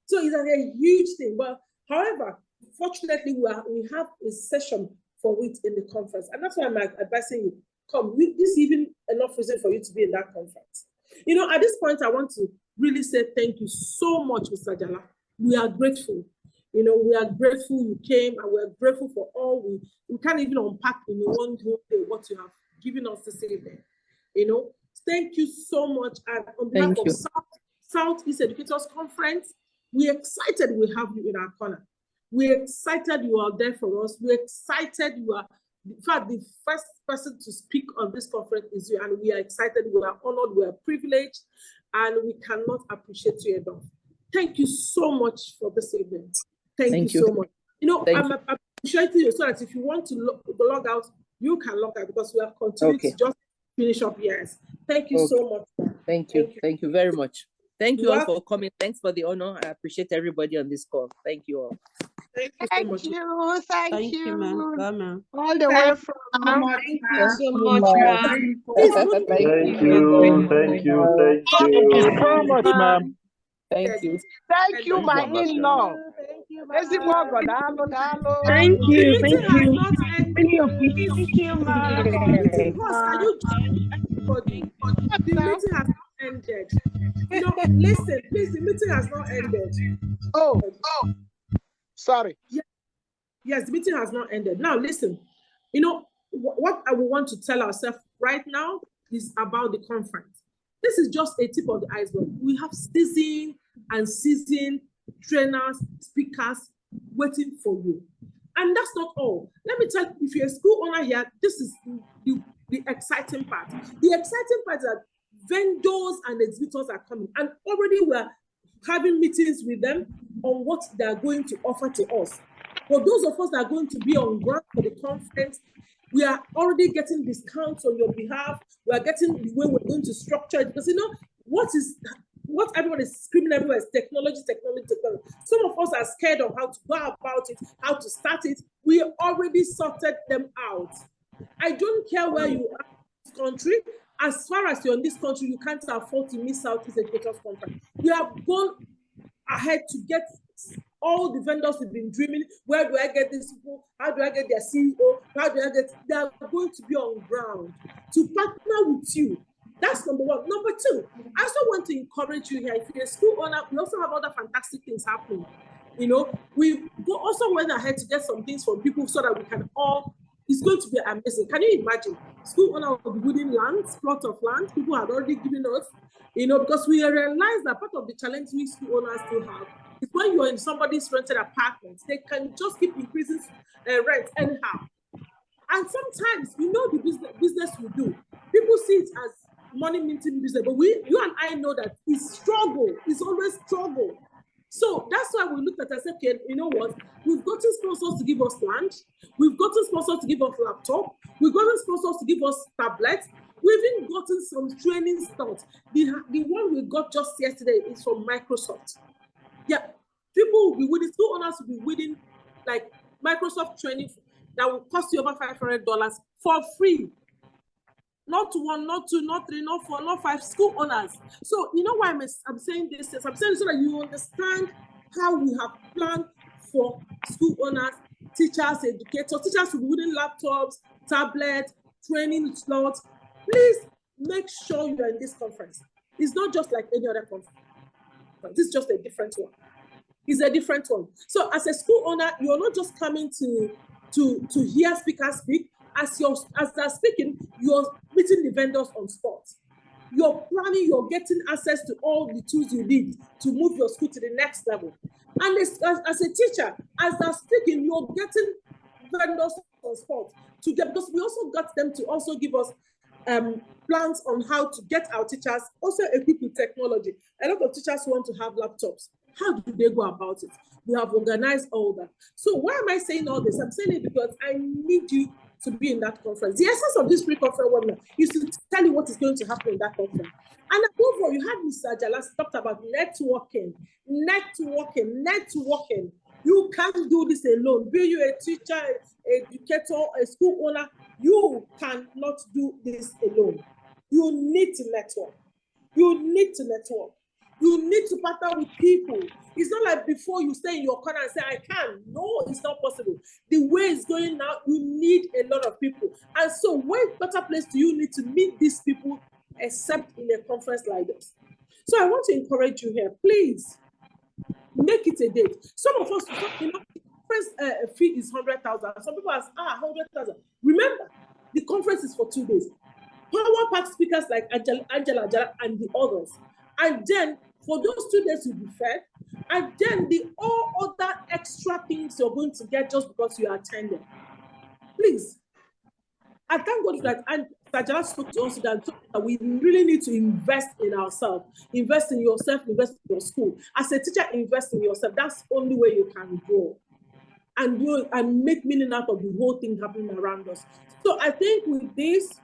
So it's a huge thing. But however, fortunately, we have a session for it in the conference. And that's why I'm advising you, this is even enough reason for you to be in that conference. At this point, I want to really say thank you so much, Mr. Ajala. We are grateful. We are grateful you came, and we're grateful for all we can't even unpack in one whole day what you have given us this evening. Thank you so much. And on behalf of Southeast Educators Conference, we're excited we have you in our corner. We're excited you are there for us. We're excited you are, in fact, the first person to speak on this conference is you, and we are excited, we are honored, we are privileged, and we cannot appreciate you enough. Thank you so much for this evening. Thank you so much. I'm appreciating you so that if you want to log out, you can log out because we are continuing to just finish up. Yes. Thank you so much. Thank you. Thank you very much. Thank you all for coming. Thanks for the honor. I appreciate everybody on this call. Thank you all. Thank you so much. Thank you, ma'am. Bye, ma'am. All the way from Thank you so much, ma'am. Thank you. Thank you so much, ma'am. Thank you. Thank you, my in-law. Thank you. The meeting has Thank you. not ended. Thank you, ma'am. Boss, can you everybody? The meeting has not ended. Listen, please, the meeting has not ended. Oh, sorry. Yes, the meeting has not ended. Now, listen, what I will want to tell ourselves right now is about the conference. This is just a tip of the iceberg. We have seasoned trainers, speakers waiting for you. And that's not all. Let me tell you, if you're a school owner here, this is the exciting part. The exciting part is that vendors and exhibitors are coming, and already we're having meetings with them on what they're going to offer to us. For those of us that are going to be on ground for the conference, we are already getting discounts on your behalf. We are getting the way we're going to structure it, because what everyone is screaming everywhere is technology. Some of us are scared of how to go about it, how to start it. We already sorted them out. I don't care where you are in this country. As far as you're in this country, you can't afford to miss out this Educators Conference. We have gone ahead to get all the vendors we've been dreaming. Where do I get these people? How do I get their CEO? How do I get? They are going to be on ground to partner with you That's number one. Number two, I also want to encourage you here. If you're a school owner, we also have other fantastic things happening. You know, we also went ahead to get some things from people so that we can all, it's going to be amazing. Can you imagine? School owner will be winning lands, plot of land, people had already given us, you know, because we realize that part of the challenge we school owners still have is when you're in somebody's rented apartment, they can just keep increasing rent anyhow. And sometimes, you know, the business we do, people see it as money minting business, but you and I know that it's struggle, it's always struggle. So that's why we looked at it and said, okay, you know what? We've gotten sponsors to give us land. We've gotten sponsors to give us laptop. We've gotten sponsors to give us tablets. We've even gotten some training stuff. The one we got just yesterday is from Microsoft. Yeah, people will be winning, school owners will be winning like Microsoft training that will cost you over $500 for free. Not one, not two, not three, not four, not five, school owners. So you know why I'm saying this? I'm saying so that you understand how we have planned for school owners, teachers, educators. Teachers will be winning laptops, tablets, training slots. Please make sure you are in this conference. It's not just like any other conference. This is just a different one. It's a different one. So as a school owner, you're not just coming to hear speakers speak. As they're speaking, you're meeting the vendors on spot. You're planning, you're getting access to all the tools you need to move your school to the next level. And as a teacher, as they're speaking, you're getting vendors on spot to get, because we also got them to also give us plans on how to get our teachers also equipped with technology. A lot of teachers want to have laptops. How do they go about it? We have organized all that. So why am I saying all this? I'm saying it because I need you to be in that conference. The essence of this pre-conference webinar is to tell you what is going to happen in that conference. And above all, you had Mr. Ajala talked about networking. You can't do this alone. Be you a teacher, an educator, a school owner, you cannot do this alone. You need to network. You need to partner with people. It's not like before you stay in your corner and say, I can. No, it's not possible. The way it's going now, you need a lot of people. And so what better place do you need to meet these people except in a conference like this? So I want to encourage you here, please make it a date. Some of us, you know, the conference fee is 100,000. Some people ask, 100,000. Remember, the conference is for 2 days. Power pack speakers like Ajala, and the others. And then for those 2 days you'll be fed. And then the all other extra things you're going to get just because you are attending. Please. I thank God for that. And Ajala spoke to us that we really need to invest in ourselves. Invest in yourself, invest in your school. As a teacher, invest in yourself. That's the only way you can grow. And make meaning out of the whole thing happening around us. So I think with this,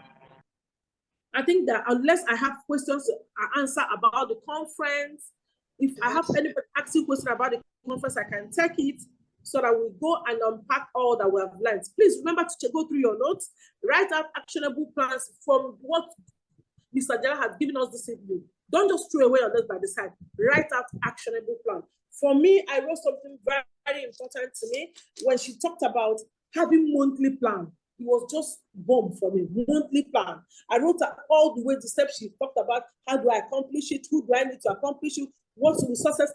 I think that unless I have questions to answer about the conference, if I have anybody asking questions about the conference, I can take it so that we go and unpack all that we have learned. Please remember to go through your notes, write out actionable plans from what Mr. Ajala has given us this evening. Don't just throw away on us by the side. Write out actionable plan. For me, I wrote something very, very important to me when she talked about having monthly plan. It was just bomb for me, monthly plan. I wrote all the way the steps she talked about. How do I accomplish it? Who do I need to accomplish it? What will success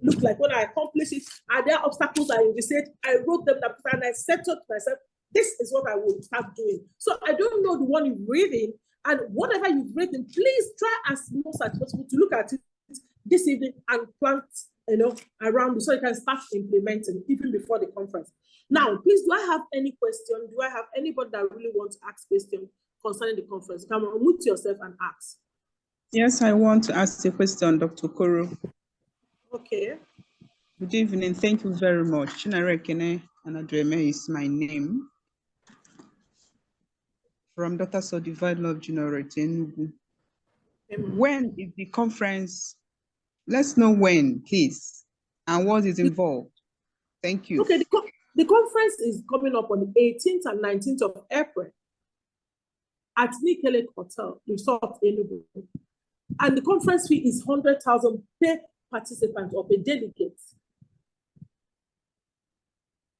look like when I accomplish it? Are there obstacles I envisage? I wrote them down and I said to myself, this is what I will start doing. So I don't know the one you're reading, and whatever you've written, please try as much as possible to look at it this evening and plant, around it so you can start implementing even before the conference. Now, please, do I have any question? Do I have anybody that really wants to ask questions concerning the conference? Come on, mute yourself and ask. Yes, I want to ask a question, Dr. Okoro. Okay. Good evening. Thank you very much. Chinedu Anadreme is my name. From Dr. So Divine Love Generation. When is the conference? Let's know when, please, and what is involved. Thank you. Okay, the conference is coming up on the 18th and 19th of April at Nikele Hotel Resort Enugu. And the conference fee is 100,000 per participant or per delegate.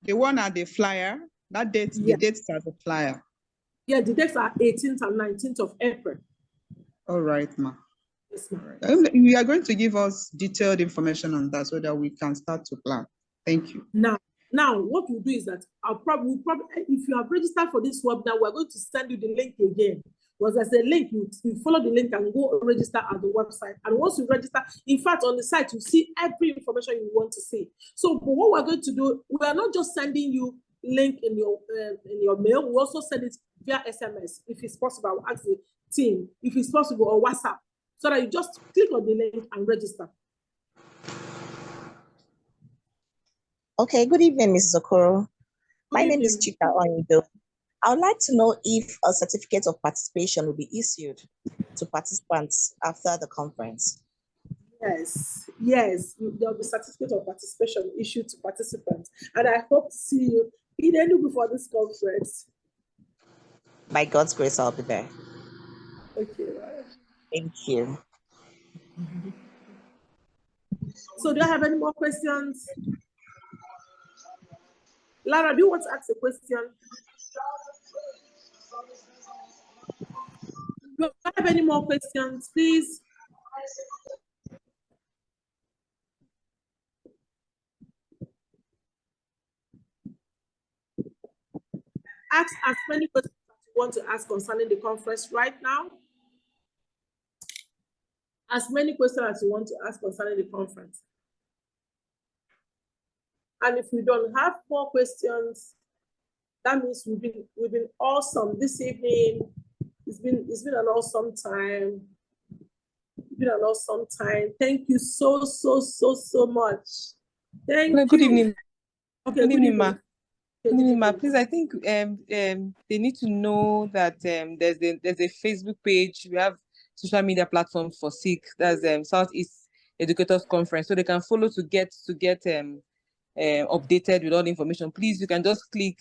The one at the flyer, that date, the dates are the flyer. Yeah, the dates are 18th and 19th of April. All right, ma. Yes, ma'am. You are going to give us detailed information on that so that we can start to plan. Thank you. Now, what we'll do is that if you have registered for this webinar, we're going to send you the link again. Because there's a link, you follow the link and go register at the website. And once you register, in fact, on the site, you see every information you want to see. So what we're going to do, we are not just sending you link in your mail, we also send it via SMS. If it's possible, I'll ask the team, if it's possible, or WhatsApp, so that you just click on the link and register. Okay, good evening, Mrs. Okoro. My name is Chika Onido. I would like to know if a certificate of participation will be issued to participants after the conference. Yes, there will be certificate of participation issued to participants. And I hope to see you in Enugu for this conference. By God's grace, I'll be there. Okay, right. Thank you. So do I have any more questions? Lara, do you want to ask a question? Do I have any more questions, please? Ask as many questions as you want to ask concerning the conference right now. As many questions as you want to ask concerning the conference. And if we don't have more questions, that means we've been awesome this evening. It's been an awesome time. It's been an awesome time. Thank you so much. Thank you. Good evening. Okay, good evening, ma. Good evening, ma. Please, I think they need to know that there's a Facebook page. We have social media platform for SICK. That's Southeast Educators Conference, so they can follow to get updated with all the information. Please, you can just click.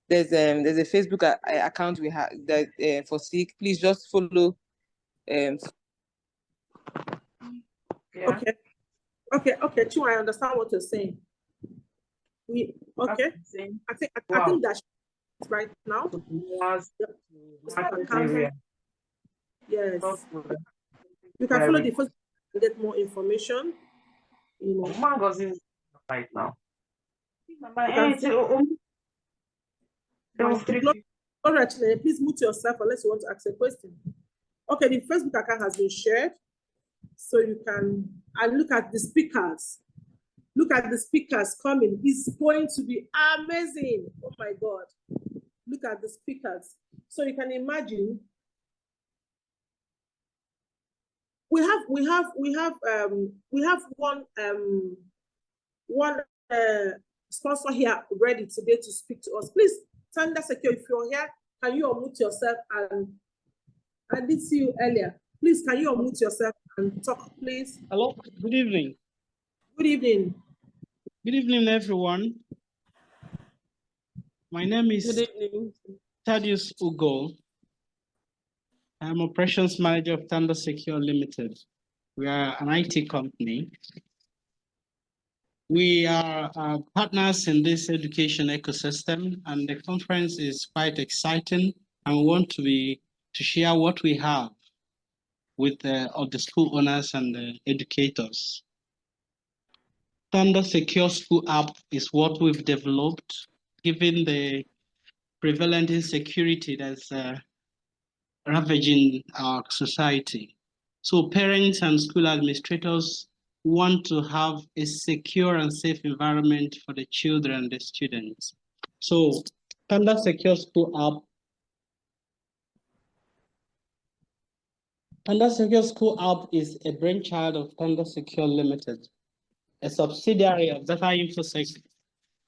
There's a Facebook account we have that for SICK. Please just follow. Yeah. Okay, Chu, I understand what you're saying. I think that's right now. Yes. You can follow the first and get more information. You know. Right now. Actually, please mute yourself unless you want to ask a question. Okay, the Facebook account has been shared, so you can look at the speakers. Look at the speakers coming. It's going to be amazing. Oh my God! Look at the speakers. So you can imagine. We have one sponsor here ready today to speak to us. Please, Tanda Secure, if you're here, can you unmute yourself? And I did see you earlier. Please, can you unmute yourself and talk, please? Hello, good evening. Good evening. Good evening, everyone. My name is Thaddeus Ugo. I'm Operations Manager of Thunder Secure Limited. We are an IT company. We are partners in this education ecosystem, and the conference is quite exciting. And we want to share what we have with of the school owners and the educators. Thunder Secure School app is what we've developed, given the prevalent insecurity that's ravaging our society. So parents and school administrators want to have a secure and safe environment for the children and the students. So Thunder Secure School app. Thunder Secure School app is a brainchild of Thunder Secure Limited, a subsidiary of Data InfoSec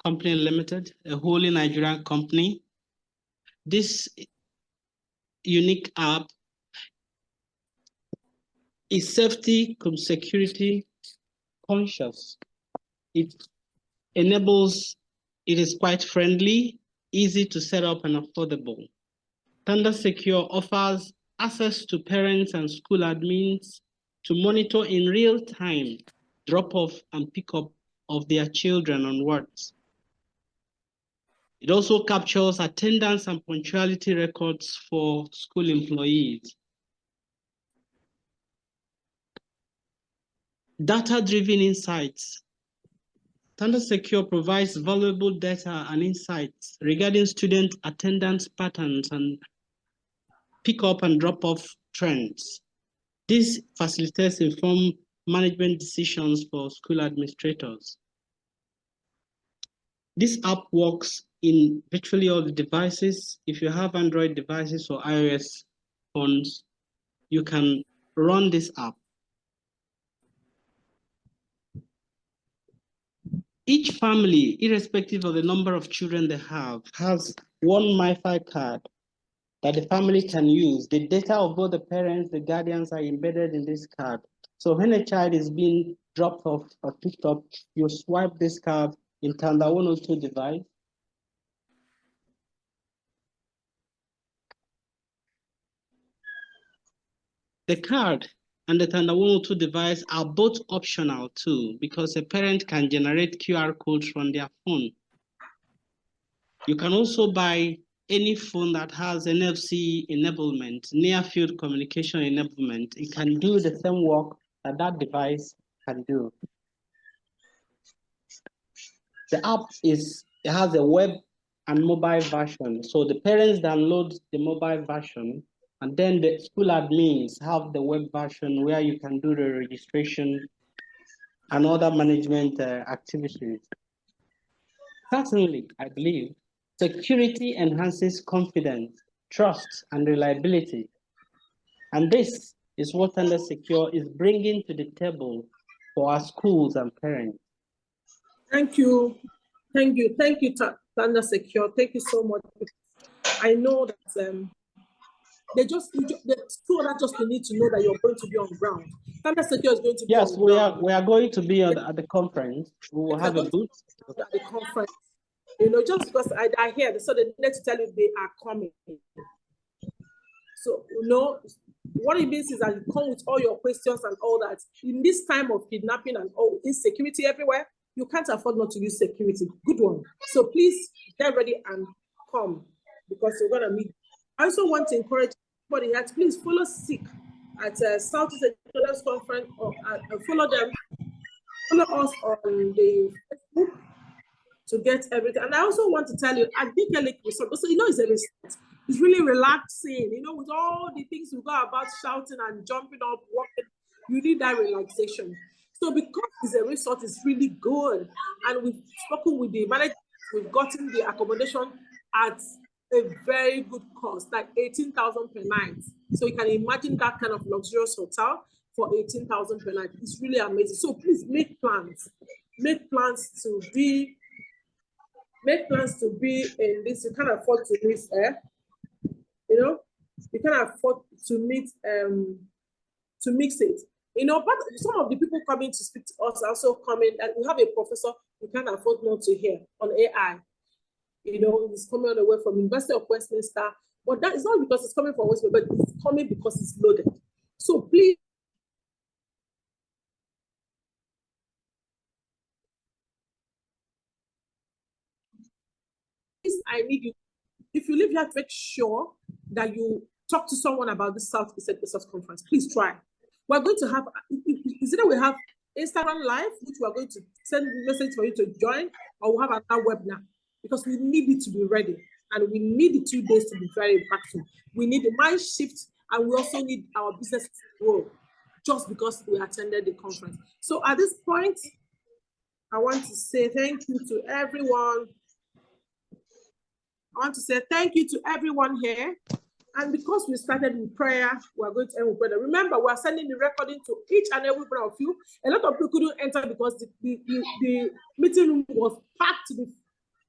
Company Limited, a wholly Nigerian company. This unique app is safety and security conscious. It is quite friendly, easy to set up and affordable. Thunder Secure offers access to parents and school admins to monitor in real time drop-off and pick-up of their children on wards. It also captures attendance and punctuality records for school employees. Data-driven insights. Standard Secure provides valuable data and insights regarding student attendance patterns and pick-up and drop-off trends. This facilitates informed management decisions for school administrators. This app works in virtually all the devices. If you have Android devices or iOS phones, you can run this app. Each family, irrespective of the number of children they have, has one MiFi card that the family can use. The data of both the parents, the guardians are embedded in this card. So when a child is being dropped off or picked up, you swipe this card in Tanda 102 device. The card and the Tanda 102 device are both optional too, because a parent can generate QR codes from their phone. You can also buy any phone that has NFC enablement, near field communication enablement. It can do the same work that that device can do. The app it has a web and mobile version. So the parents download the mobile version, and then the school admins have the web version where you can do the registration and other management activities. Certainly, I believe security enhances confidence, trust, and reliability. And this is what Standard Secure is bringing to the table for our schools and parents. Thank you. Thank you. Thank you, Standard Secure. Thank you so much. I know that the school that just need to know that you're going to be on ground. Standard Secure is going to be on ground. Yes, we are going to be at the conference. We will have a booth. At the conference. You know, just because I hear, so they need to tell you they are coming. So, you know, what it means is that you come with all your questions and all that. In this time of kidnapping and all insecurity everywhere, you can't afford not to use security. Good one. So please get ready and come, because you're going to meet. I also want to encourage everybody that please follow SICK at Southeast Educators Conference, or follow them. Follow us on the Facebook to get everything. And I also want to tell you, at Big Resort, so you know it's a resort. It's really relaxing, you know, with all the things you go about shouting and jumping up, walking, you need that relaxation. So because it's a resort, it's really good. And we've spoken with the manager, we've gotten the accommodation at a very good cost, like 18,000 per night. So you can imagine that kind of luxurious hotel for 18,000 per night. It's really amazing. So please make plans. Make plans to be in this. You can't afford to miss you know, you can't afford to mix it. You know, but some of the people coming to speak to us are also coming, and we have a professor you can't afford not to hear on AI. You know, he's coming all the way from University of Westminster, but that is not because it's coming from Westminster, but it's coming because it's loaded. So please, I need you. If you live here, make sure that you talk to someone about the Southeast Educators Conference. Please try. We're going to have, is it that we have Instagram Live, which we're going to send a message for you to join, or we'll have another webinar, because we need it to be ready, and we need the 2 days to be very impactful. We need the mind shift, and we also need our business to grow, just because we attended the conference. So at this point, I want to say thank you to everyone. I want to say thank you to everyone here. And because we started with prayer, we're going to end with prayer. Remember, we're sending the recording to each and every one of you. A lot of people couldn't enter because the meeting room was packed to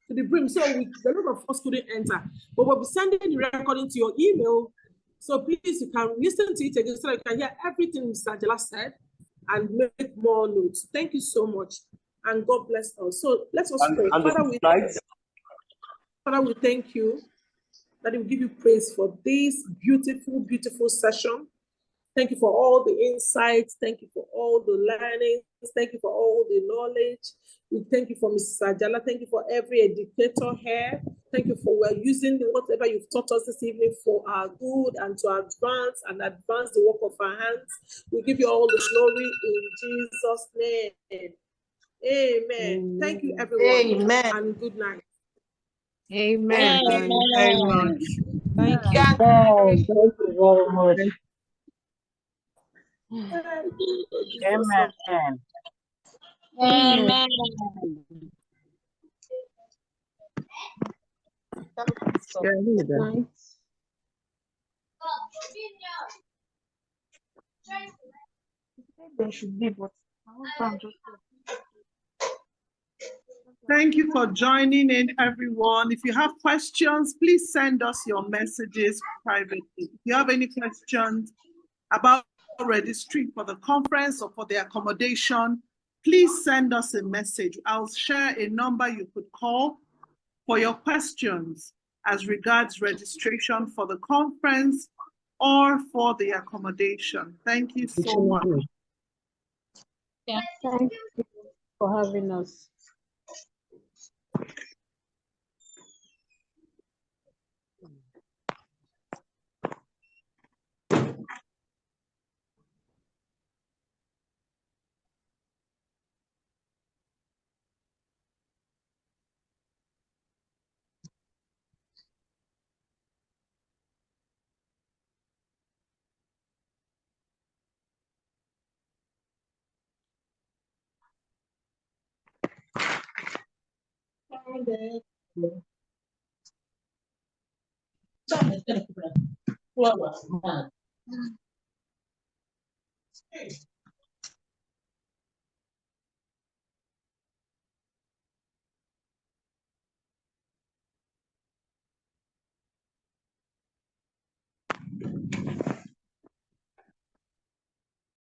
the brim. So a lot of us couldn't enter. But we'll be sending the recording to your email. So please, you can listen to it again so you can hear everything Mr. Ajala said and make more notes. Thank you so much. And God bless us. So let's us pray. Father, we thank you that we give you praise for this beautiful, beautiful session. Thank you for all the insights. Thank you for all the learnings. Thank you for all the knowledge. We thank you for Mrs. Ajala. Thank you for every educator here. Thank you for using whatever you've taught us this evening for our good and to advance the work of our hands. We give you all the glory in Jesus' name. Amen. Thank you, everyone. Amen. And good night. Amen. Thank you very much. Thank you. Thank you very much. Amen. Amen. Night. There should be, but I'm just. Thank you for joining in, everyone. If you have questions, please send us your messages privately. If you have any questions about registry for the conference or for the accommodation, please send us a message. I'll share a number you could call for your questions as regards registration for the conference or for the accommodation. Thank you so much. Thank you for having us.